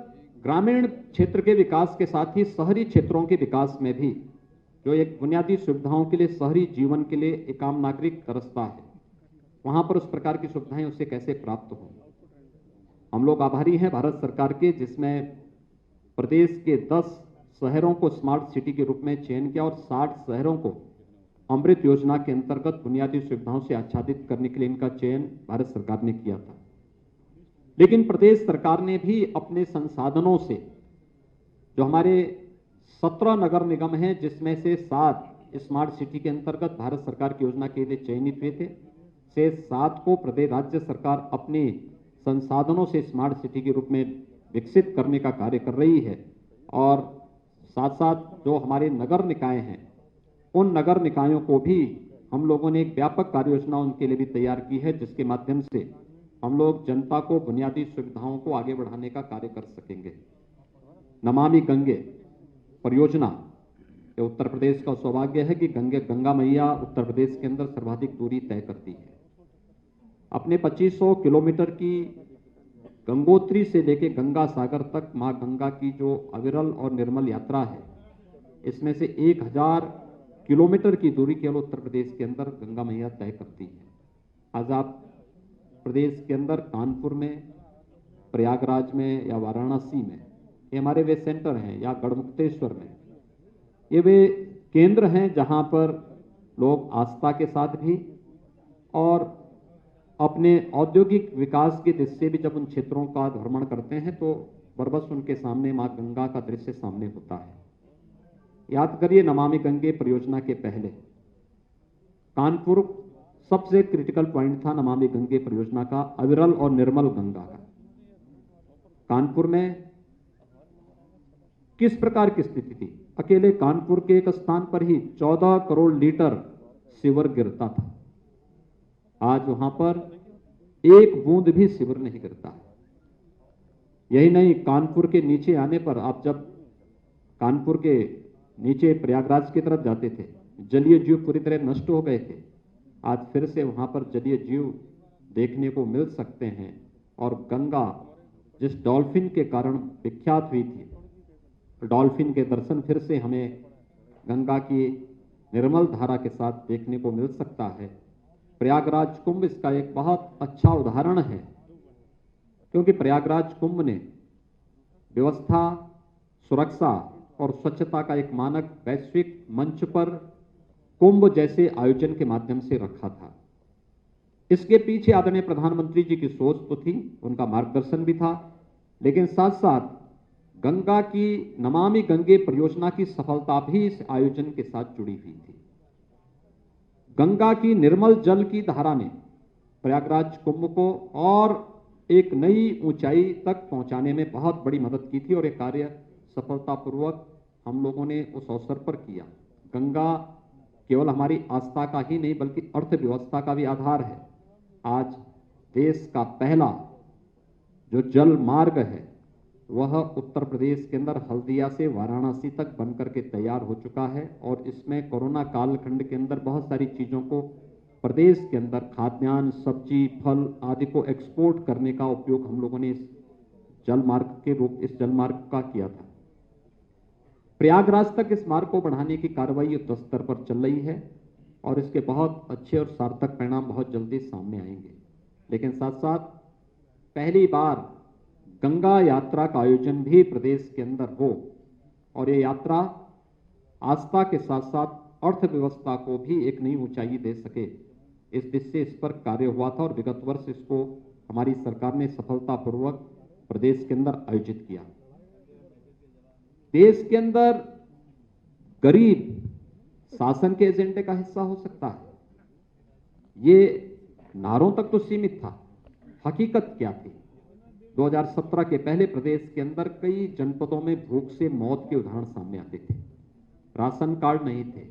Speaker 2: ग्रामीण क्षेत्र के विकास के साथ ही शहरी क्षेत्रों के विकास में भी जो एक बुनियादी सुविधाओं के लिए शहरी जीवन के लिए एक आम नागरिक तरसता है, वहां पर उस प्रकार की सुविधाएं उससे कैसे प्राप्त हों। हम लोग आभारी हैं भारत सरकार के, जिसमें प्रदेश के 10 शहरों को स्मार्ट सिटी के रूप में चयन किया और 60 शहरों को अमृत योजना के अंतर्गत बुनियादी सुविधाओं से आच्छादित करने के लिए इनका चयन भारत सरकार ने किया था। लेकिन प्रदेश सरकार ने भी अपने संसाधनों से, जो हमारे 17 नगर निगम हैं जिसमें से 7 स्मार्ट सिटी के अंतर्गत भारत सरकार की योजना के लिए चयनित हुए थे, से 7 को प्रदेश राज्य सरकार अपने संसाधनों से स्मार्ट सिटी के रूप में विकसित करने का कार्य कर रही है। और साथ साथ जो हमारे नगर निकाय हैं, उन नगर निकायों को भी हम लोगों ने एक व्यापक कार्य योजना उनके लिए भी तैयार की है, जिसके माध्यम से हम लोग जनता को बुनियादी सुविधाओं को आगे बढ़ाने का कार्य कर सकेंगे। नमामि गंगे परियोजना, ये उत्तर प्रदेश का सौभाग्य है कि गंगा मैया उत्तर प्रदेश के अंदर सर्वाधिक दूरी तय करती है। अपने 2500 किलोमीटर की गंगोत्री से लेके गंगा सागर तक मां गंगा की जो अविरल और निर्मल यात्रा है, इसमें से 1000 किलोमीटर की दूरी केवल उत्तर प्रदेश के अंदर गंगा मैया तय करती है। आज आप प्रदेश के अंदर कानपुर में, प्रयागराज में या वाराणसी में, ये हमारे वे सेंटर हैं, या गढ़मुक्तेश्वर में, ये वे केंद्र हैं जहां पर लोग आस्था के साथ भी और अपने औद्योगिक विकास की दृष्टि से भी जब उन क्षेत्रों का भ्रमण करते हैं तो बरबस उनके सामने मां गंगा का दृश्य सामने होता है। याद करिए, नमामि गंगे परियोजना के पहले कानपुर सबसे क्रिटिकल पॉइंट था नमामि गंगे परियोजना का, अविरल और निर्मल गंगा का। कानपुर में किस प्रकार की स्थिति थी? अकेले कानपुर के एक स्थान पर ही 14 करोड़ लीटर सीवर गिरता था। आज वहां पर एक बूंद भी सीवर नहीं गिरता। यही नहीं, कानपुर के नीचे आने पर, आप जब कानपुर के नीचे प्रयागराज की तरफ जाते थे, जलीय जीव पूरी तरह नष्ट हो गए थे। आज फिर से वहां पर जलीय जीव देखने को मिल सकते हैं। और गंगा जिस डॉल्फिन के कारण विख्यात हुई थी, डॉल्फिन के दर्शन फिर से हमें गंगा की निर्मल धारा के साथ देखने को मिल सकता है। प्रयागराज कुंभ इसका एक बहुत अच्छा उदाहरण है, क्योंकि प्रयागराज कुंभ ने व्यवस्था, सुरक्षा और स्वच्छता का एक मानक वैश्विक मंच पर कुंभ जैसे आयोजन के माध्यम से रखा था। इसके पीछे आदरणीय प्रधानमंत्री जी की सोच तो थी, उनका मार्गदर्शन भी था, लेकिन साथ साथ गंगा की नमामि गंगे परियोजना की सफलता भी इस आयोजन के साथ जुड़ी हुई थी। गंगा की निर्मल जल की धारा ने प्रयागराज कुंभ को और एक नई ऊंचाई तक पहुंचाने में बहुत बड़ी मदद की थी और ये कार्य सफलतापूर्वक हम लोगों ने उस अवसर पर किया। गंगा केवल हमारी आस्था का ही नहीं बल्कि अर्थव्यवस्था का भी आधार है। आज देश का पहला जो जल मार्ग है वह उत्तर प्रदेश के अंदर हल्दिया से वाराणसी तक बनकर के तैयार हो चुका है और इसमें कोरोना कालखंड के अंदर बहुत सारी चीजों को प्रदेश के अंदर खाद्यान्न, सब्जी, फल आदि को एक्सपोर्ट करने का उपयोग हम लोगों ने इस जल मार्ग का किया था। प्रयागराज तक इस मार्ग को बढ़ाने की कार्रवाई युद्ध स्तर पर चल रही है और इसके बहुत अच्छे और सार्थक परिणाम बहुत जल्दी सामने आएंगे। लेकिन साथ साथ पहली बार गंगा यात्रा का आयोजन भी प्रदेश के अंदर हो और ये यात्रा आस्था के साथ साथ अर्थव्यवस्था को भी एक नई ऊंचाई दे सके, इस दिशा से इस पर कार्य हुआ था और विगत वर्ष इसको हमारी सरकार ने सफलतापूर्वक प्रदेश के अंदर आयोजित किया। देश के अंदर गरीब शासन के एजेंडे का हिस्सा हो सकता है, ये नारों तक तो सीमित था। हकीकत क्या थी? 2017 के पहले प्रदेश के अंदर कई जनपदों में भूख से मौत के उदाहरण सामने आते थे। राशन कार्ड नहीं थे,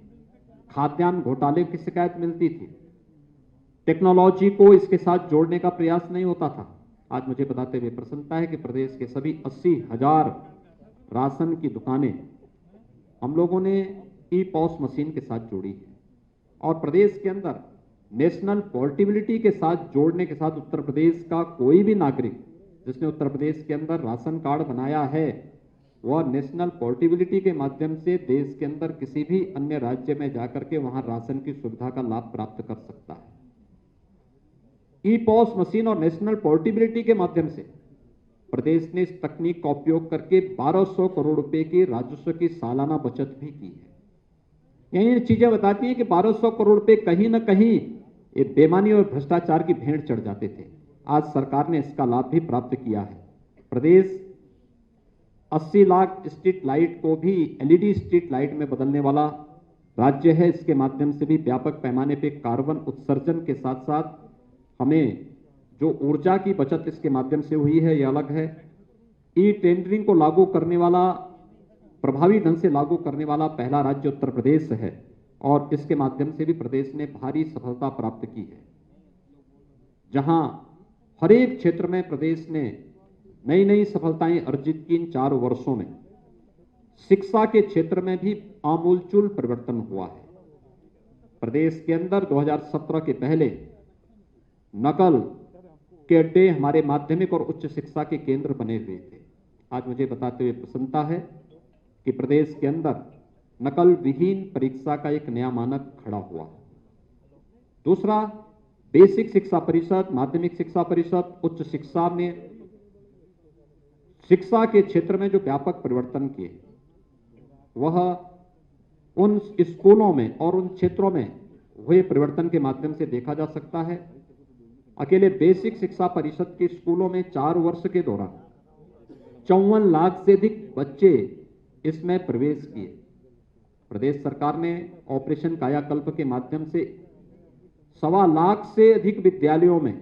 Speaker 2: खाद्यान्न घोटाले की शिकायत मिलती थी, टेक्नोलॉजी को इसके साथ जोड़ने का प्रयास नहीं होता था। आज मुझे बताते हुए प्रसन्नता है कि प्रदेश के सभी 80,000 राशन की दुकानें हम लोगों ने ई-पॉस मशीन के साथ जोड़ी है और प्रदेश के अंदर नेशनल पोर्टेबिलिटी के साथ जोड़ने के साथ उत्तर प्रदेश का कोई भी नागरिक जिसने उत्तर प्रदेश के अंदर राशन कार्ड बनाया है वह नेशनल पोर्टेबिलिटी के माध्यम से देश के अंदर किसी भी अन्य राज्य में जाकर के वहां राशन की सुविधा का लाभ प्राप्त कर सकता है। ई पॉस मशीन और नेशनल पोर्टेबिलिटी के माध्यम से प्रदेश ने इस तकनीक का उपयोग करके 1200 करोड़ रुपए के राजस्व की सालाना बचत भी की है। ये चीजें बताती हैं कि 1200 करोड़ रुपए कहीं ना कहीं ये बेईमानी और भ्रष्टाचार की भेंट चढ़ जाते थे। आज सरकार ने इसका लाभ भी प्राप्त किया है। प्रदेश 80 लाख स्ट्रीट लाइट को भी एलईडी स्ट्रीट लाइट में बदलने वाला राज्य है। इसके माध्यम से भी व्यापक पैमाने पे कार्बन उत्सर्जन के साथ साथ हमें जो ऊर्जा की बचत इसके माध्यम से हुई है, यह अलग है। ई टेंडरिंग को लागू करने वाला, प्रभावी ढंग से लागू करने वाला पहला राज्य उत्तर प्रदेश है और इसके माध्यम से भी प्रदेश ने भारी सफलता प्राप्त की है। जहां हर एक क्षेत्र में प्रदेश ने नई नई सफलताएं अर्जित की इन 4 वर्षों में शिक्षा के क्षेत्र में भी आमूलचूल परिवर्तन हुआ है। प्रदेश के अंदर 2017 के पहले नकल के अड्डे हमारे माध्यमिक और उच्च शिक्षा के केंद्र बने हुए थे। आज मुझे बताते हुए प्रसन्नता है कि प्रदेश के अंदर नकल विहीन परीक्षा का एक नया मानक खड़ा हुआ। दूसरा, बेसिक शिक्षा परिषद, माध्यमिक शिक्षा परिषद, उच्च शिक्षा में शिक्षा के क्षेत्र में जो व्यापक परिवर्तन किए वह उन स्कूलों में और उन क्षेत्रों में हुए परिवर्तन के माध्यम से देखा जा सकता है। अकेले बेसिक शिक्षा परिषद के स्कूलों में 4 वर्ष के दौरान 54 लाख से अधिक बच्चे इसमें प्रवेश किए। प्रदेश सरकार ने ऑपरेशन कायाकल्प के माध्यम से 1.25 लाख से अधिक विद्यालयों में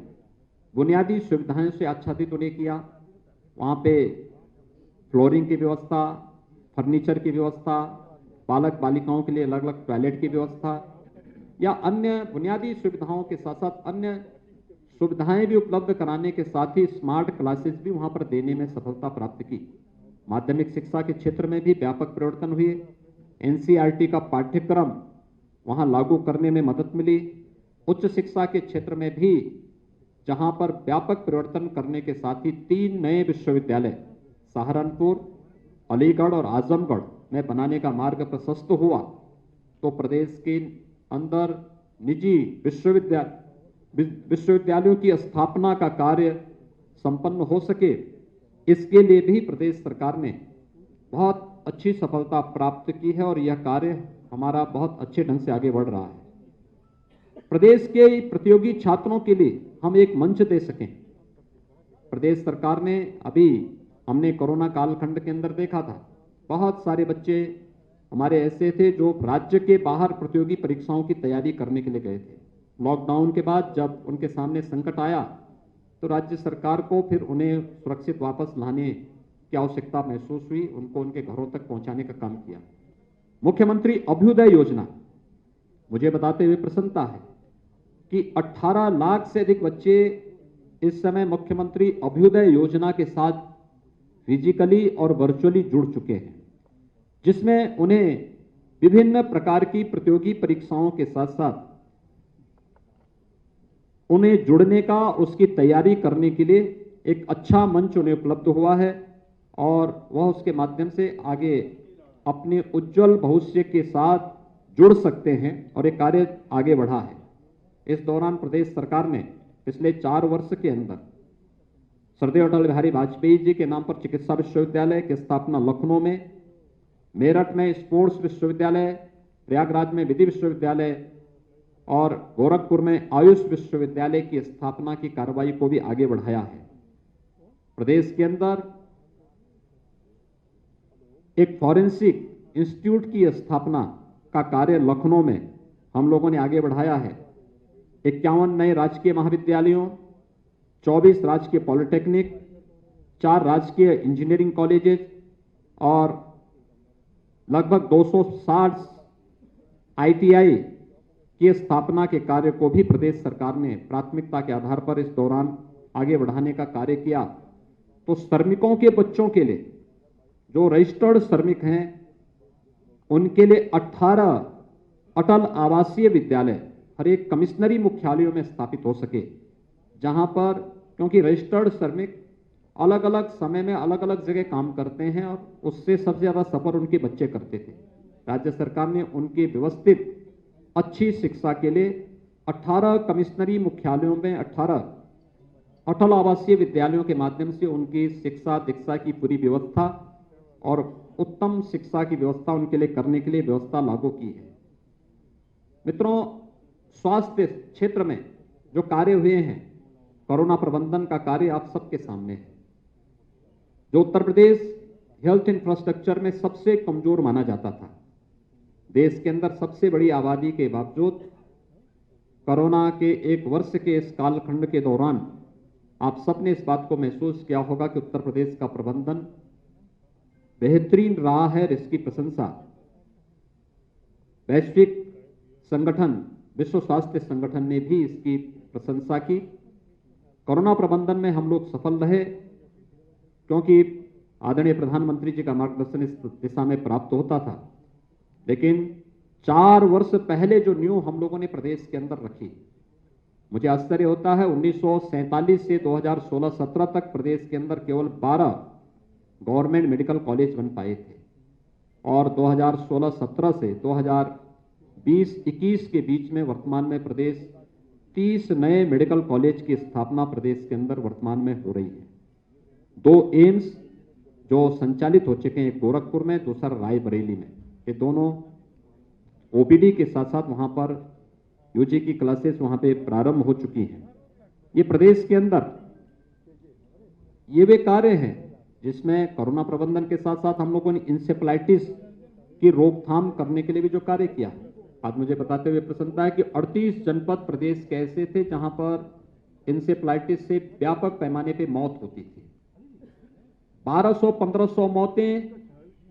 Speaker 2: बुनियादी सुविधाएं से आच्छादित उन्हें किया। वहाँ पे फ्लोरिंग की व्यवस्था, फर्नीचर की व्यवस्था, बालक बालिकाओं के लिए अलग अलग टॉयलेट की व्यवस्था या अन्य बुनियादी सुविधाओं के साथ साथ अन्य सुविधाएं भी उपलब्ध कराने के साथ ही स्मार्ट क्लासेस भी वहाँ पर देने में सफलता प्राप्त की। माध्यमिक शिक्षा के क्षेत्र में भी व्यापक परिवर्तन हुए। एनसीईआरटी का पाठ्यक्रम वहाँ लागू करने में मदद मिली। उच्च शिक्षा के क्षेत्र में भी जहाँ पर व्यापक परिवर्तन करने के साथ ही 3 नए विश्वविद्यालय सहारनपुर, अलीगढ़ और आजमगढ़ में बनाने का मार्ग प्रशस्त हुआ, तो प्रदेश के अंदर निजी विश्वविद्यालयों की स्थापना का कार्य संपन्न हो सके, इसके लिए भी प्रदेश सरकार ने बहुत अच्छी सफलता प्राप्त की है और यह कार्य हमारा बहुत अच्छे ढंग से आगे बढ़ रहा है। प्रदेश के प्रतियोगी छात्रों के लिए हम एक मंच दे सकें। प्रदेश सरकार ने अभी हमने कोरोना कालखंड के अंदर देखा था, बहुत सारे बच्चे हमारे ऐसे थे जो राज्य के बाहर प्रतियोगी परीक्षाओं की तैयारी करने के लिए गए थे। लॉकडाउन के बाद जब उनके सामने संकट आया तो राज्य सरकार को फिर उन्हें सुरक्षित वापस लाने की आवश्यकता महसूस हुई, उनको उनके घरों तक पहुंचाने का काम किया। मुख्यमंत्री अभ्युदय योजना, मुझे बताते हुए प्रसन्नता है कि 18 लाख से अधिक बच्चे इस समय मुख्यमंत्री अभ्युदय योजना के साथ फिजिकली और वर्चुअली जुड़ चुके हैं, जिसमें उन्हें विभिन्न प्रकार की प्रतियोगी परीक्षाओं के साथ साथ उन्हें जुड़ने का, उसकी तैयारी करने के लिए एक अच्छा मंच उन्हें उपलब्ध हुआ है और वह उसके माध्यम से आगे अपने उज्जवल भविष्य के साथ जुड़ सकते हैं और एक कार्य आगे बढ़ा है। इस दौरान प्रदेश सरकार ने पिछले 4 वर्ष के अंदर श्रद्धेय अटल बिहारी वाजपेयी जी के नाम पर चिकित्सा विश्वविद्यालय की स्थापना लखनऊ में, मेरठ में स्पोर्ट्स विश्वविद्यालय, प्रयागराज में विधि विश्वविद्यालय और गोरखपुर में आयुष विश्वविद्यालय की स्थापना की कार्रवाई को भी आगे बढ़ाया है। प्रदेश के अंदर एक फॉरेंसिक इंस्टीट्यूट की स्थापना का कार्य लखनऊ में हम लोगों ने आगे बढ़ाया है। 51 नए राजकीय महाविद्यालयों, 24 राजकीय पॉलिटेक्निक, 4 राजकीय इंजीनियरिंग कॉलेजेस और लगभग 260 ITI की स्थापना के कार्य को भी प्रदेश सरकार ने प्राथमिकता के आधार पर इस दौरान आगे बढ़ाने का कार्य किया। तो श्रमिकों के बच्चों के लिए, जो रजिस्टर्ड श्रमिक हैं, उनके लिए 18 अटल आवासीय विद्यालय हर एक कमिश्नरी मुख्यालयों में स्थापित हो सके, जहां पर, क्योंकि रजिस्टर्ड श्रमिक अलग अलग समय में अलग अलग जगह काम करते हैं और उससे सबसे ज्यादा सफर उनके बच्चे करते थे। राज्य सरकार ने उनकी व्यवस्थित अच्छी शिक्षा के लिए 18 कमिश्नरी मुख्यालयों में 18 अटल आवासीय विद्यालयों के माध्यम से उनकी शिक्षा दीक्षा की पूरी व्यवस्था और उत्तम शिक्षा की व्यवस्था उनके लिए करने के लिए व्यवस्था लागू की है। मित्रों, स्वास्थ्य क्षेत्र में जो कार्य हुए हैं, कोरोना प्रबंधन का कार्य आप सबके सामने है। जो उत्तर प्रदेश हेल्थ इंफ्रास्ट्रक्चर में सबसे कमजोर माना जाता था, देश के अंदर सबसे बड़ी आबादी के बावजूद कोरोना के 1 वर्ष के इस कालखंड के दौरान आप सबने इस बात को महसूस किया होगा कि उत्तर प्रदेश का प्रबंधन बेहतरीन रहा है। इसकी प्रशंसा वैश्विक संगठन, विश्व स्वास्थ्य संगठन ने भी इसकी प्रशंसा की। कोरोना प्रबंधन में हम लोग सफल रहे क्योंकि आदरणीय प्रधानमंत्री जी का मार्गदर्शन इस दिशा में प्राप्त होता था। लेकिन 4 वर्ष पहले जो नींव हम लोगों ने प्रदेश के अंदर रखी, मुझे आश्चर्य होता है। 1947 से 2016-17 तक प्रदेश के अंदर केवल 12 गवर्नमेंट मेडिकल कॉलेज बन पाए थे और 2016-17 से 2020-21 के बीच में वर्तमान में प्रदेश 30 नए मेडिकल कॉलेज की स्थापना प्रदेश के अंदर वर्तमान में हो रही है। 2 एम्स जो संचालित हो चुके हैं, एक गोरखपुर में, दूसरा रायबरेली में। ये दोनों ओपीडी के साथ साथ वहां पर यूजी की क्लासेस वहां पे प्रारंभ हो चुकी हैं। ये प्रदेश के अंदर ये वे कार्य हैं जिसमें कोरोना प्रबंधन के साथ साथ हम लोगों ने इंसेफ्लाइटिस की रोकथाम करने के लिए भी जो कार्य किया। आज मुझे बताते हुए प्रसन्नता है कि 38 जनपद प्रदेश के ऐसे थे जहां पर इंसेफ्लाइटिस से व्यापक पैमाने पे मौत होती थी। 1200-1500 मौतें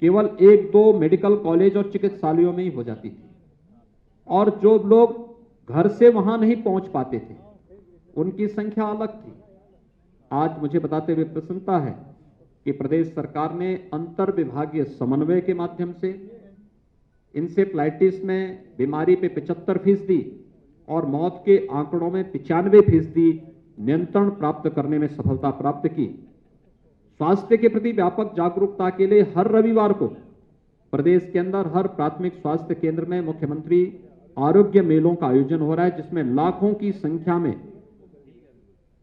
Speaker 2: केवल 1-2 मेडिकल कॉलेज और चिकित्सालयों में ही हो जाती थी और जो लोग घर से वहां नहीं पहुंच पाते थे उनकी संख्या अलग थी। आज मुझे बताते हुए प्रसन्नता है कि प्रदेश सरकार ने अंतर विभागीय समन्वय के माध्यम से इंसेफ्लाइटिस में बीमारी पे 75% और मौत के आंकड़ों में 95% नियंत्रण प्राप्त करने में सफलता प्राप्त की। स्वास्थ्य के प्रति व्यापक जागरूकता के लिए हर रविवार को प्रदेश के अंदर हर प्राथमिक स्वास्थ्य केंद्र में मुख्यमंत्री आरोग्य मेलों का आयोजन हो रहा है, जिसमें लाखों की संख्या में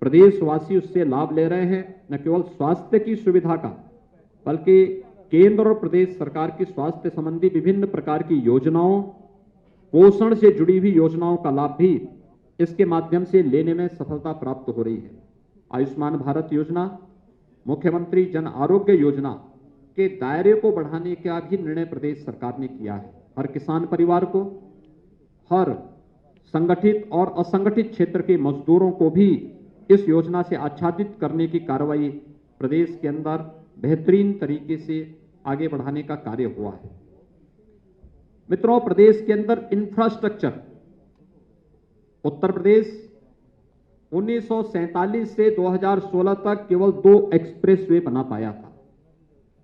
Speaker 2: प्रदेशवासी उससे लाभ ले रहे हैं। न केवल स्वास्थ्य की सुविधा का बल्कि केंद्र और प्रदेश सरकार की स्वास्थ्य संबंधी विभिन्न प्रकार की योजनाओं, पोषण से जुड़ी हुई योजनाओं का लाभ भी इसके माध्यम से लेने में सफलता प्राप्त हो रही है। आयुष्मान भारत योजना, मुख्यमंत्री जन आरोग्य योजना के दायरे को बढ़ाने का भी निर्णय प्रदेश सरकार ने किया है। हर किसान परिवार को, हर संगठित और असंगठित क्षेत्र के मजदूरों को भी इस योजना से आच्छादित करने की कार्रवाई प्रदेश के अंदर बेहतरीन तरीके से आगे बढ़ाने का कार्य हुआ है। मित्रों, प्रदेश के अंदर इंफ्रास्ट्रक्चर, उत्तर प्रदेश 1947 से 2016 तक केवल 2 एक्सप्रेसवे बना पाया था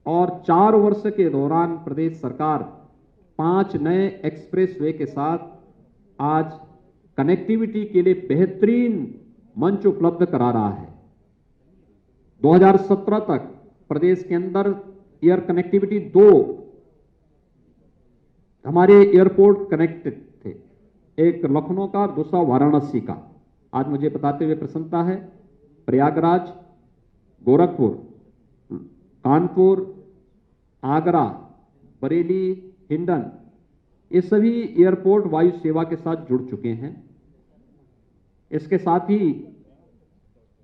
Speaker 2: और 4 वर्ष के दौरान प्रदेश सरकार 5 नए एक्सप्रेसवे के साथ आज कनेक्टिविटी के लिए बेहतरीन मंच उपलब्ध करा रहा है। 2017 तक प्रदेश के अंदर एयर कनेक्टिविटी 2 हमारे एयरपोर्ट कनेक्टेड थे, एक लखनऊ का, दूसरा वाराणसी का। आज मुझे बताते हुए प्रसन्नता है प्रयागराज, गोरखपुर, कानपुर, आगरा, बरेली, हिंडन, ये सभी एयरपोर्ट वायु सेवा के साथ जुड़ चुके हैं। इसके साथ ही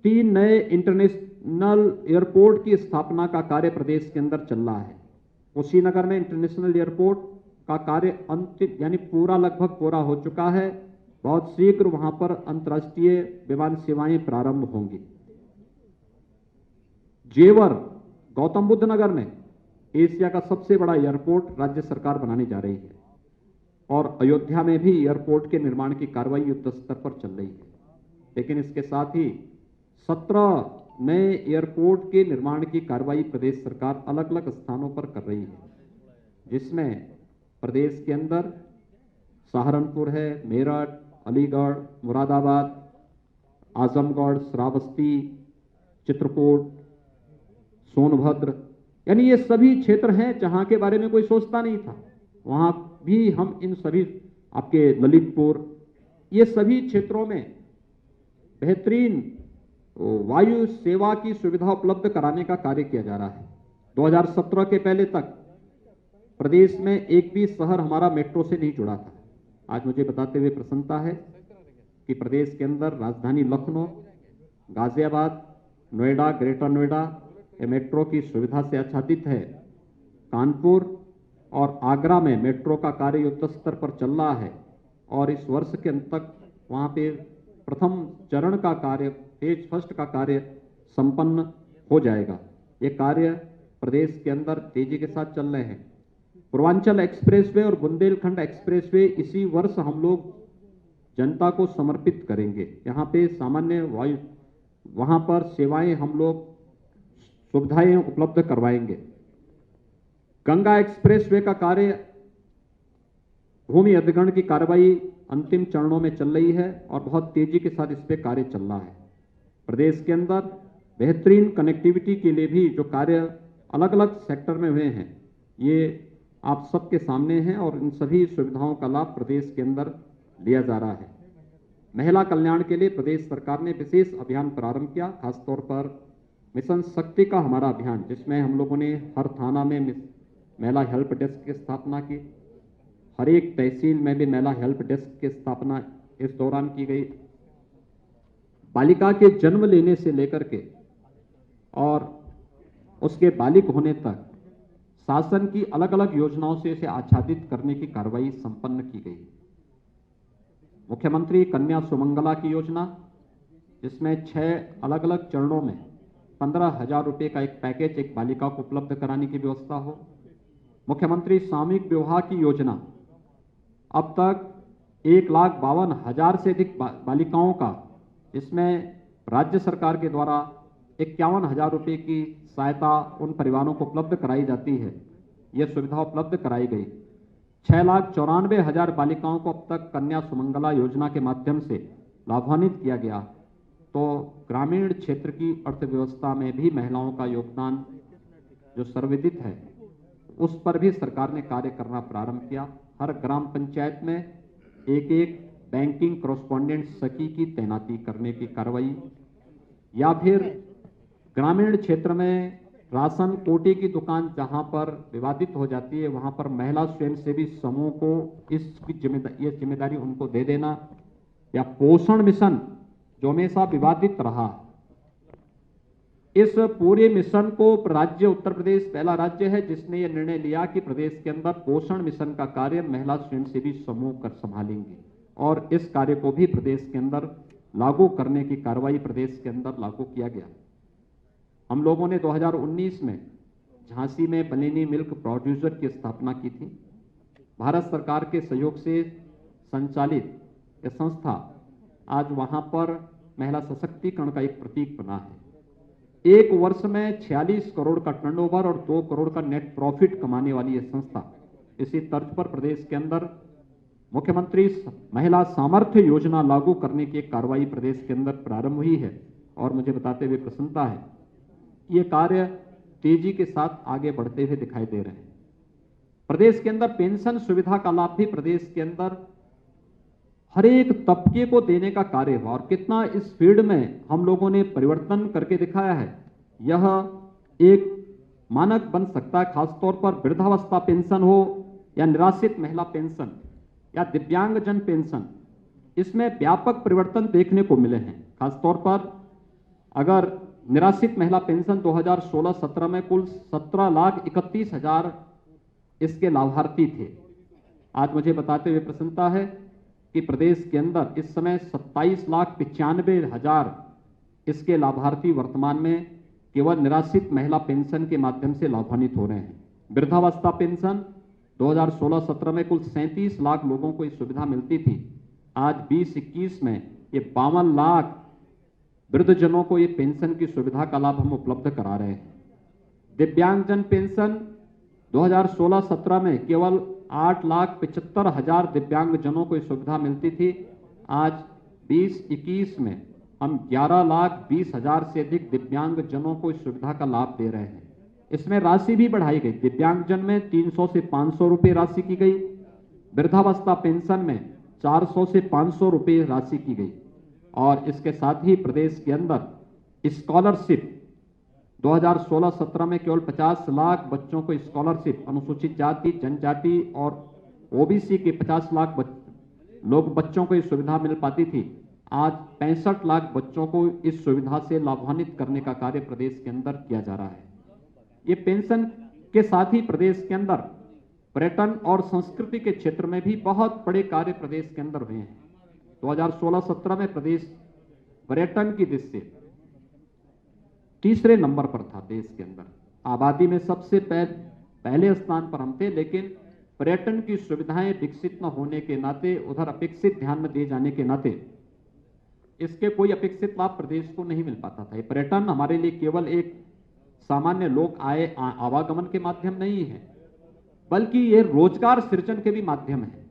Speaker 2: 3 नए इंटरनेशनल एयरपोर्ट की स्थापना का कार्य प्रदेश के अंदर चल रहा है। कुशीनगर में इंटरनेशनल एयरपोर्ट का कार्य अंतिम यानी पूरा, लगभग पूरा हो चुका है। बहुत शीघ्र वहां पर अंतर्राष्ट्रीय विमान सेवाएं प्रारंभ होंगी। जेवर, गौतम बुद्ध नगर में एशिया का सबसे बड़ा एयरपोर्ट राज्य सरकार बनाने जा रही है और अयोध्या में भी एयरपोर्ट के निर्माण की कार्रवाई युद्ध स्तर पर चल रही है। लेकिन इसके साथ ही 17 नए एयरपोर्ट के निर्माण की कार्रवाई प्रदेश सरकार अलग अलग स्थानों पर कर रही है, जिसमें प्रदेश के अंदर सहारनपुर है, मेरठ, अलीगढ़, मुरादाबाद, आजमगढ़, श्रावस्ती, चित्रकूट, सोनभद्र, यानी ये सभी क्षेत्र हैं जहां के बारे में कोई सोचता नहीं था। वहां भी हम इन सभी, आपके ललितपुर, ये सभी क्षेत्रों में बेहतरीन वायु सेवा की सुविधा उपलब्ध कराने का कार्य किया जा रहा है। 2017 के पहले तक प्रदेश में एक भी शहर हमारा मेट्रो से नहीं जुड़ा था। आज मुझे बताते हुए प्रसन्नता है कि प्रदेश के अंदर राजधानी लखनऊ, गाजियाबाद, नोएडा, ग्रेटर नोएडा ये मेट्रो की सुविधा से आच्छादित है। कानपुर और आगरा में मेट्रो का कार्य युद्ध स्तर पर चल रहा है और इस वर्ष के अंत तक वहाँ पे प्रथम चरण का कार्य, फेज फर्स्ट का कार्य संपन्न हो जाएगा। ये कार्य प्रदेश के अंदर तेजी के साथ चल रहे हैं। पूर्वांचल एक्सप्रेसवे और बुंदेलखंड एक्सप्रेसवे इसी वर्ष हम लोग जनता को समर्पित करेंगे। यहाँ पे सामान्य वायु, वहाँ पर सेवाएं हम लोग सुविधाएं उपलब्ध करवाएंगे। गंगा एक्सप्रेसवे का कार्य भूमि अधिग्रहण की कार्रवाई अंतिम चरणों में चल रही है और बहुत तेजी के साथ इस पे कार्य चल रहा है। प्रदेश के अंदर बेहतरीन कनेक्टिविटी के लिए भी जो कार्य अलग अलग सेक्टर में हुए हैं, ये आप सबके सामने हैं और इन सभी सुविधाओं का लाभ प्रदेश के अंदर लिया जा रहा है। महिला कल्याण के लिए प्रदेश सरकार ने विशेष अभियान प्रारंभ किया, खासतौर पर मिशन शक्ति का हमारा अभियान, जिसमें हम लोगों ने हर थाना में महिला हेल्प डेस्क की स्थापना की। हर एक तहसील में भी महिला हेल्प डेस्क की स्थापना इस दौरान की गई। बालिका के जन्म लेने से लेकर के और उसके बालिग होने तक शासन की अलग अलग योजनाओं से इसे आच्छादित करने की कार्रवाई संपन्न की गई। मुख्यमंत्री कन्या सुमंगला की योजना, जिसमें 6 अलग अलग चरणों में 15,000 रुपये का एक पैकेज एक बालिका को उपलब्ध कराने की व्यवस्था हो। मुख्यमंत्री सामूहिक विवाह की योजना, अब तक 1,52,000 से अधिक बालिकाओं का, जिसमें राज्य सरकार के द्वारा 51,000 रुपये की सहायता उन परिवारों को उपलब्ध कराई जाती है। यह सुविधा उपलब्ध कराई गई। 6,94,000 बालिकाओं को अब तक कन्या सुमंगला योजना के माध्यम से लाभान्वित किया गया। तो ग्रामीण क्षेत्र की अर्थव्यवस्था में भी महिलाओं का योगदान जो सर्वविदित है, उस पर भी सरकार ने कार्य करना प्रारंभ किया। हर ग्राम पंचायत में एक बैंकिंग कॉरेस्पॉन्डेंट सखी की तैनाती करने की कार्रवाई, या फिर ग्रामीण क्षेत्र में राशन कोटे की दुकान जहां पर विवादित हो जाती है, वहां पर महिला स्वयंसेवी समूह को इसकी जिम्मेदारी उनको दे देना, या पोषण मिशन जो हमेशा विवादित रहा, इस पूरे मिशन को राज्य उत्तर प्रदेश पहला राज्य है जिसने यह निर्णय लिया कि प्रदेश के अंदर पोषण मिशन का कार्य महिला स्वयंसेवी समूह कर संभालेंगे और इस कार्य को भी प्रदेश के अंदर लागू करने की कार्रवाई प्रदेश के अंदर लागू किया गया। हम लोगों ने 2019 में झांसी में बनेनी मिल्क प्रोड्यूसर की स्थापना की थी। भारत सरकार के सहयोग से संचालित यह संस्था आज वहां पर महिला सशक्तिकरण का एक प्रतीक बना है। एक वर्ष में 46 करोड़ का टर्नओवर और 2 करोड़ का नेट प्रॉफिट कमाने वाली यह संस्था, इसी तर्ज पर प्रदेश के अंदर मुख्यमंत्री महिला सामर्थ्य योजना लागू करने की एक कार्रवाई प्रदेश के अंदर प्रारंभ हुई है और मुझे बताते हुए प्रसन्नता है ये कार्य तेजी के साथ आगे बढ़ते हुए दिखाई दे रहे हैं। प्रदेश के अंदर पेंशन सुविधा का लाभ भी प्रदेश के अंदर हर एक तबके को देने का कार्य हुआ और कितना इस फील्ड में हम लोगों ने परिवर्तन करके दिखाया है, यह एक मानक बन सकता है। खासतौर पर वृद्धावस्था पेंशन हो या निराश्रित महिला पेंशन या दिव्यांगजन पेंशन, इसमें व्यापक परिवर्तन देखने को मिले हैं। खासतौर पर अगर निराश्रित महिला पेंशन 2016-17 में कुल 17,31,000 इसके लाभार्थी थे। आज मुझे बताते हुए प्रसन्नता है कि प्रदेश के अंदर इस समय 27,95,000 इसके लाभार्थी वर्तमान में केवल निराश्रित महिला पेंशन के माध्यम से लाभान्वित हो रहे हैं। वृद्धावस्था पेंशन 2016-17 में कुल 37 लाख लोगों को इस सुविधा मिलती थी। आज 2021 में ये 52 लाख वृद्धजनों को ये पेंशन की सुविधा का लाभ हम उपलब्ध करा रहे हैं। दिव्यांगजन पेंशन 2016-17 में केवल 8,75,000 दिव्यांगजनों को ये सुविधा मिलती थी। आज 2021 में हम 11,20,000 से अधिक दिव्यांगजनों को इस सुविधा का लाभ दे रहे हैं। इसमें राशि भी बढ़ाई गई। दिव्यांगजन में 300 से 500 रुपये राशि की गई। वृद्धावस्था पेंशन में 400 से 500 रुपये राशि की गई। और इसके साथ ही प्रदेश के अंदर स्कॉलरशिप 2016-17 में केवल 50 लाख बच्चों को स्कॉलरशिप, अनुसूचित जाति, जनजाति और ओबीसी के 50 लाख बच्चों को ये सुविधा मिल पाती थी। आज 65 लाख बच्चों को इस सुविधा से लाभान्वित करने का कार्य प्रदेश के अंदर किया जा रहा है। ये पेंशन के साथ ही प्रदेश के अंदर पर्यटन और संस्कृति के क्षेत्र में भी बहुत बड़े कार्य प्रदेश के अंदर हुए हैं। 2016-17 में प्रदेश पर्यटन की दृष्टि से तीसरे नंबर पर था देश के अंदर। आबादी में सबसे पहले स्थान पर हम थे, लेकिन पर्यटन की सुविधाएं विकसित न होने के नाते, उधर अपेक्षित ध्यान न दिए जाने के नाते इसके कोई अपेक्षित लाभ प्रदेश को नहीं मिल पाता था। पर्यटन हमारे लिए केवल एक सामान्य लोक आय आवागमन के माध्यम नहीं है, बल्कि ये रोजगार सृजन के भी माध्यम है।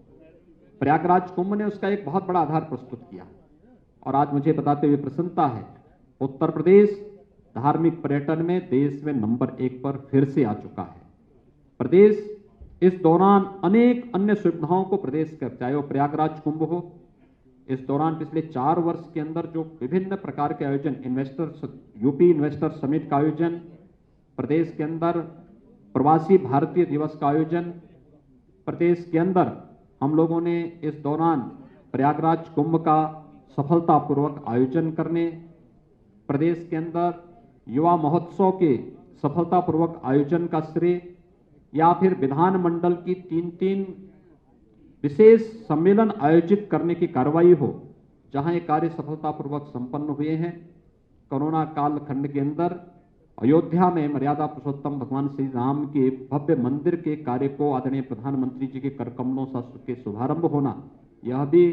Speaker 2: प्रयागराज कुंभ ने उसका एक बहुत बड़ा आधार प्रस्तुत किया। और आज मुझे बताते हुए प्रसन्नता है, उत्तर प्रदेश धार्मिक पर्यटन में देश में नंबर 1 पर फिर से आ चुका है। प्रदेश इस दौरान अनेक अन्य सुविधाओं को प्रदेश कर, चाहे वो प्रयागराज कुंभ हो, इस दौरान पिछले 4 वर्ष के अंदर जो विभिन्न प्रकार के आयोजन, यूपी इन्वेस्टर समिट का आयोजन, प्रदेश के अंदर प्रवासी भारतीय दिवस का आयोजन, प्रदेश के अंदर हम लोगों ने इस दौरान प्रयागराज कुंभ का सफलतापूर्वक आयोजन करने, प्रदेश के अंदर युवा महोत्सव के सफलतापूर्वक आयोजन का श्रेय, या फिर विधानमंडल की 3 विशेष सम्मेलन आयोजित करने की कार्रवाई हो, जहां ये कार्य सफलतापूर्वक संपन्न हुए हैं। कोरोना काल खंड के अंदर अयोध्या में मर्यादा पुरुषोत्तम भगवान श्री राम के भव्य मंदिर के कार्य को आदरणीय प्रधानमंत्री जी के कर कमलों से शुभारंभ होना, यह भी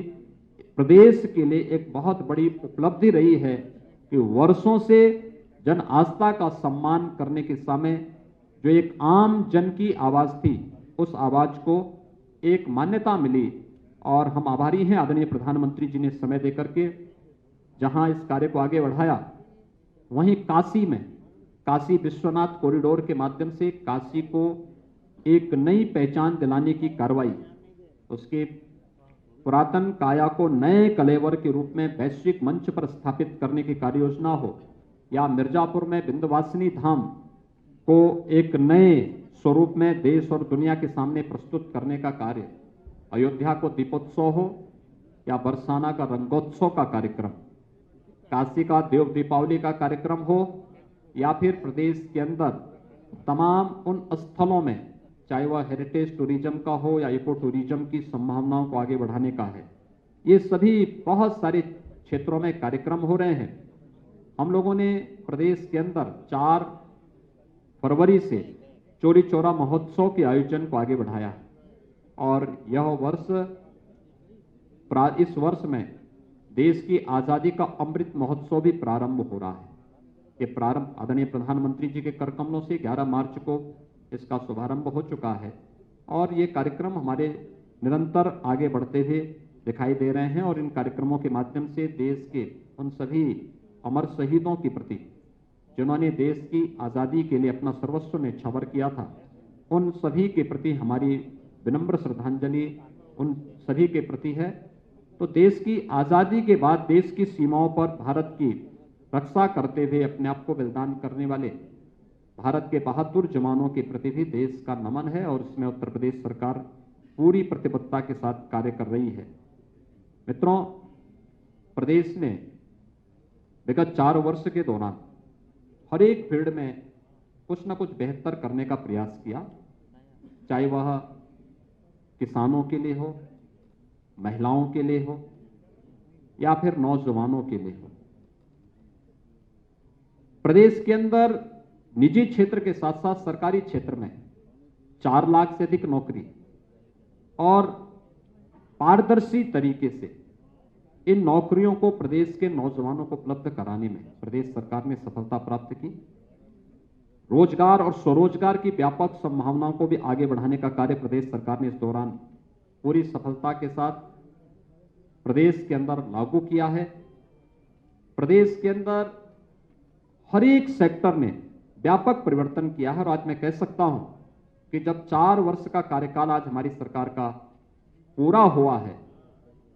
Speaker 2: प्रदेश के लिए एक बहुत बड़ी उपलब्धि रही है कि वर्षों से जन आस्था का सम्मान करने के समय जो एक आम जन की आवाज थी, उस आवाज को एक मान्यता मिली। और हम आभारी हैं आदरणीय प्रधानमंत्री जी ने समय देकर के जहां इस कार्य को आगे बढ़ाया, वहीं काशी में काशी विश्वनाथ कॉरिडोर के माध्यम से काशी को एक नई पहचान दिलाने की कार्रवाई, उसके पुरातन काया को नए कलेवर के रूप में वैश्विक मंच पर स्थापित करने की कार्य योजना हो, या मिर्जापुर में विंध्यवासिनी धाम को एक नए स्वरूप में देश और दुनिया के सामने प्रस्तुत करने का कार्य, अयोध्या को दीपोत्सव हो या बरसाना का रंगोत्सव का कार्यक्रम, काशी का देव दीपावली का कार्यक्रम हो, या फिर प्रदेश के अंदर तमाम उन स्थलों में, चाहे वह हेरिटेज टूरिज्म का हो या इको टूरिज्म की संभावनाओं को आगे बढ़ाने का है। ये सभी बहुत सारे क्षेत्रों में कार्यक्रम हो रहे हैं। हम लोगों ने प्रदेश के अंदर 4 फरवरी से चौरी चौरा महोत्सव के आयोजन को आगे बढ़ाया है। और इस वर्ष में देश की आजादी का अमृत महोत्सव भी प्रारंभ हो रहा है। ये प्रारंभ आदरणीय प्रधानमंत्री जी के कर कमलों से 11 मार्च को इसका शुभारंभ हो चुका है, और ये कार्यक्रम हमारे निरंतर आगे बढ़ते हुए दिखाई दे रहे हैं। और इन कार्यक्रमों के माध्यम से देश के उन सभी अमर शहीदों के प्रति, जिन्होंने देश की आज़ादी के लिए अपना सर्वस्व न्यौछावर किया था, उन सभी के प्रति हमारी विनम्र श्रद्धांजलि उन सभी के प्रति है। तो देश की आज़ादी के बाद देश की सीमाओं पर भारत की रक्षा करते हुए अपने आप को बलिदान करने वाले भारत के बहादुर जवानों के प्रति भी देश का नमन है, और इसमें उत्तर प्रदेश सरकार पूरी प्रतिबद्धता के साथ कार्य कर रही है। मित्रों, प्रदेश ने विगत 4 वर्ष के दौरान हर एक फील्ड में कुछ न कुछ बेहतर करने का प्रयास किया, चाहे वह किसानों के लिए हो, महिलाओं के लिए हो, या फिर नौजवानों के लिए हो। प्रदेश के अंदर निजी क्षेत्र के साथ साथ सरकारी क्षेत्र में 4 लाख से अधिक नौकरी और पारदर्शी तरीके से इन नौकरियों को प्रदेश के नौजवानों को उपलब्ध कराने में प्रदेश सरकार ने सफलता प्राप्त की। रोजगार और स्वरोजगार की व्यापक संभावनाओं को भी आगे बढ़ाने का कार्य प्रदेश सरकार ने इस दौरान पूरी सफलता के साथ प्रदेश के अंदर लागू किया है। प्रदेश के अंदर हर एक सेक्टर ने व्यापक परिवर्तन किया है, और आज मैं कह सकता हूं कि जब 4 वर्ष का कार्यकाल आज हमारी सरकार का पूरा हुआ है,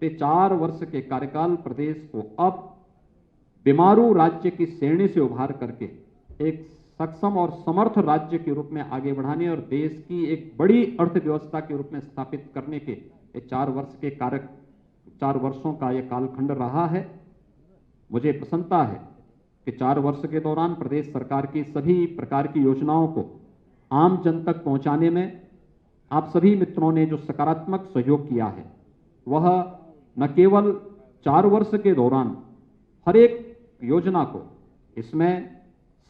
Speaker 2: ते 4 वर्ष के कार्यकाल प्रदेश को अब बीमारू राज्य की श्रेणी से उभार करके एक सक्षम और समर्थ राज्य के रूप में आगे बढ़ाने और देश की एक बड़ी अर्थव्यवस्था के रूप में स्थापित करने के 4 वर्षों का यह कालखंड रहा है। मुझे प्रसन्नता है कि 4 वर्ष के दौरान प्रदेश सरकार की सभी प्रकार की योजनाओं को आम जन तक पहुंचाने में आप सभी मित्रों ने जो सकारात्मक सहयोग किया है, वह न केवल 4 वर्ष के दौरान हर एक योजना को, इसमें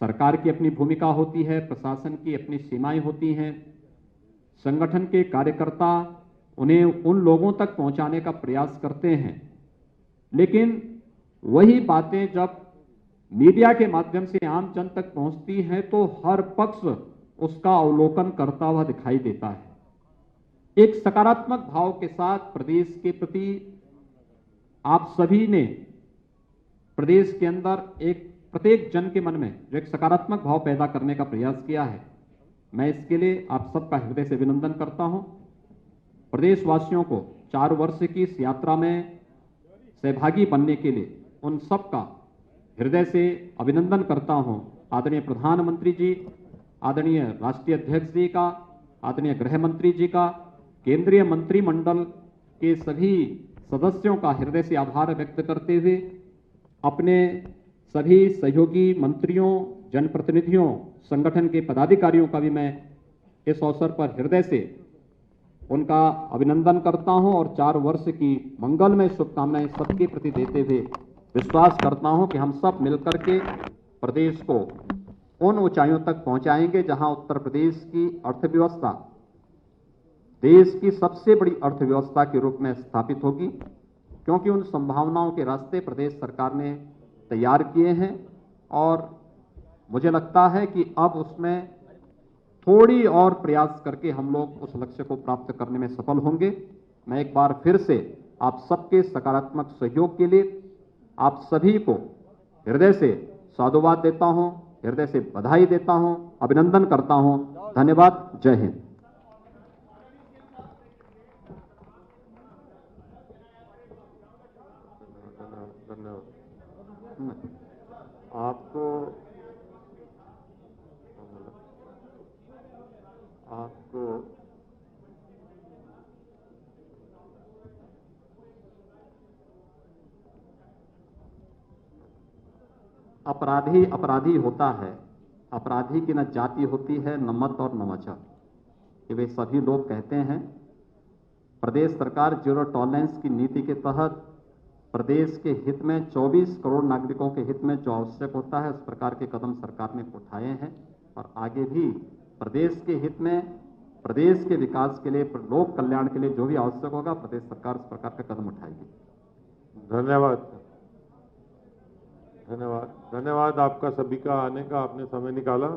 Speaker 2: सरकार की अपनी भूमिका होती है, प्रशासन की अपनी सीमाएं होती हैं, संगठन के कार्यकर्ता उन्हें उन लोगों तक पहुंचाने का प्रयास करते हैं, लेकिन वही बातें जब मीडिया के माध्यम से आम जन तक पहुंचती हैं तो हर पक्ष उसका अवलोकन करता हुआ दिखाई देता है। एक सकारात्मक भाव के साथ प्रदेश के प्रति आप सभी ने प्रदेश के अंदर एक प्रत्येक जन के मन में जो एक सकारात्मक भाव पैदा करने का प्रयास किया है, मैं इसके लिए आप सबका हृदय से अभिनंदन करता हूं। प्रदेशवासियों को 4 वर्ष की इस यात्रा में सहभागी बनने के लिए उन सबका हृदय से अभिनंदन करता हूं। आदरणीय प्रधानमंत्री जी, आदरणीय राष्ट्रीय अध्यक्ष जी का, आदरणीय गृह मंत्री जी का, केंद्रीय मंत्रिमंडल के सभी सदस्यों का हृदय से आभार व्यक्त करते हुए अपने सभी सहयोगी मंत्रियों, जनप्रतिनिधियों, संगठन के पदाधिकारियों का भी मैं इस अवसर पर हृदय से उनका अभिनंदन करता हूं और 4 वर्ष की मंगलमय शुभकामनाएं सबके प्रति देते हुए विश्वास करता हूं कि हम सब मिलकर के प्रदेश को उन ऊंचाइयों तक पहुंचाएंगे जहां उत्तर प्रदेश की अर्थव्यवस्था देश की सबसे बड़ी अर्थव्यवस्था के रूप में स्थापित होगी, क्योंकि उन संभावनाओं के रास्ते प्रदेश सरकार ने तैयार किए हैं और मुझे लगता है कि अब उसमें थोड़ी और प्रयास करके हम लोग उस लक्ष्य को प्राप्त करने में सफल होंगे। मैं एक बार फिर से आप सबके सकारात्मक सहयोग के लिए आप सभी को हृदय से साधुवाद देता हूं, हृदय से बधाई देता हूं, अभिनंदन करता हूं। धन्यवाद। जय हिंद।
Speaker 4: आपको
Speaker 2: अपराधी अपराधी होता है, अपराधी की न जाति होती है, न मत और न मजहब, ये वे सभी लोग कहते हैं। प्रदेश सरकार जीरो टॉलरेंस की नीति के तहत प्रदेश के हित में 24 करोड़ नागरिकों के हित में जो आवश्यक होता है उस प्रकार के कदम सरकार ने उठाए हैं और आगे भी प्रदेश के हित में, प्रदेश के विकास के लिए, लोक कल्याण के लिए जो भी आवश्यक होगा प्रदेश सरकार उस प्रकार का कदम उठाएगी।
Speaker 4: धन्यवाद। धन्यवाद। धन्यवाद आपका सभी का आने का, आपने समय निकाला।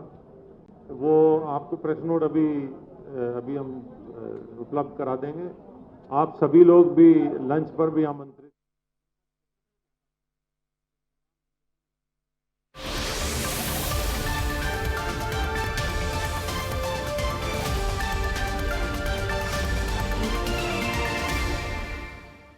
Speaker 4: वो आपको प्रेस नोट अभी हम उपलब्ध करा देंगे। आप सभी लोग भी लंच पर भी आमंत्रित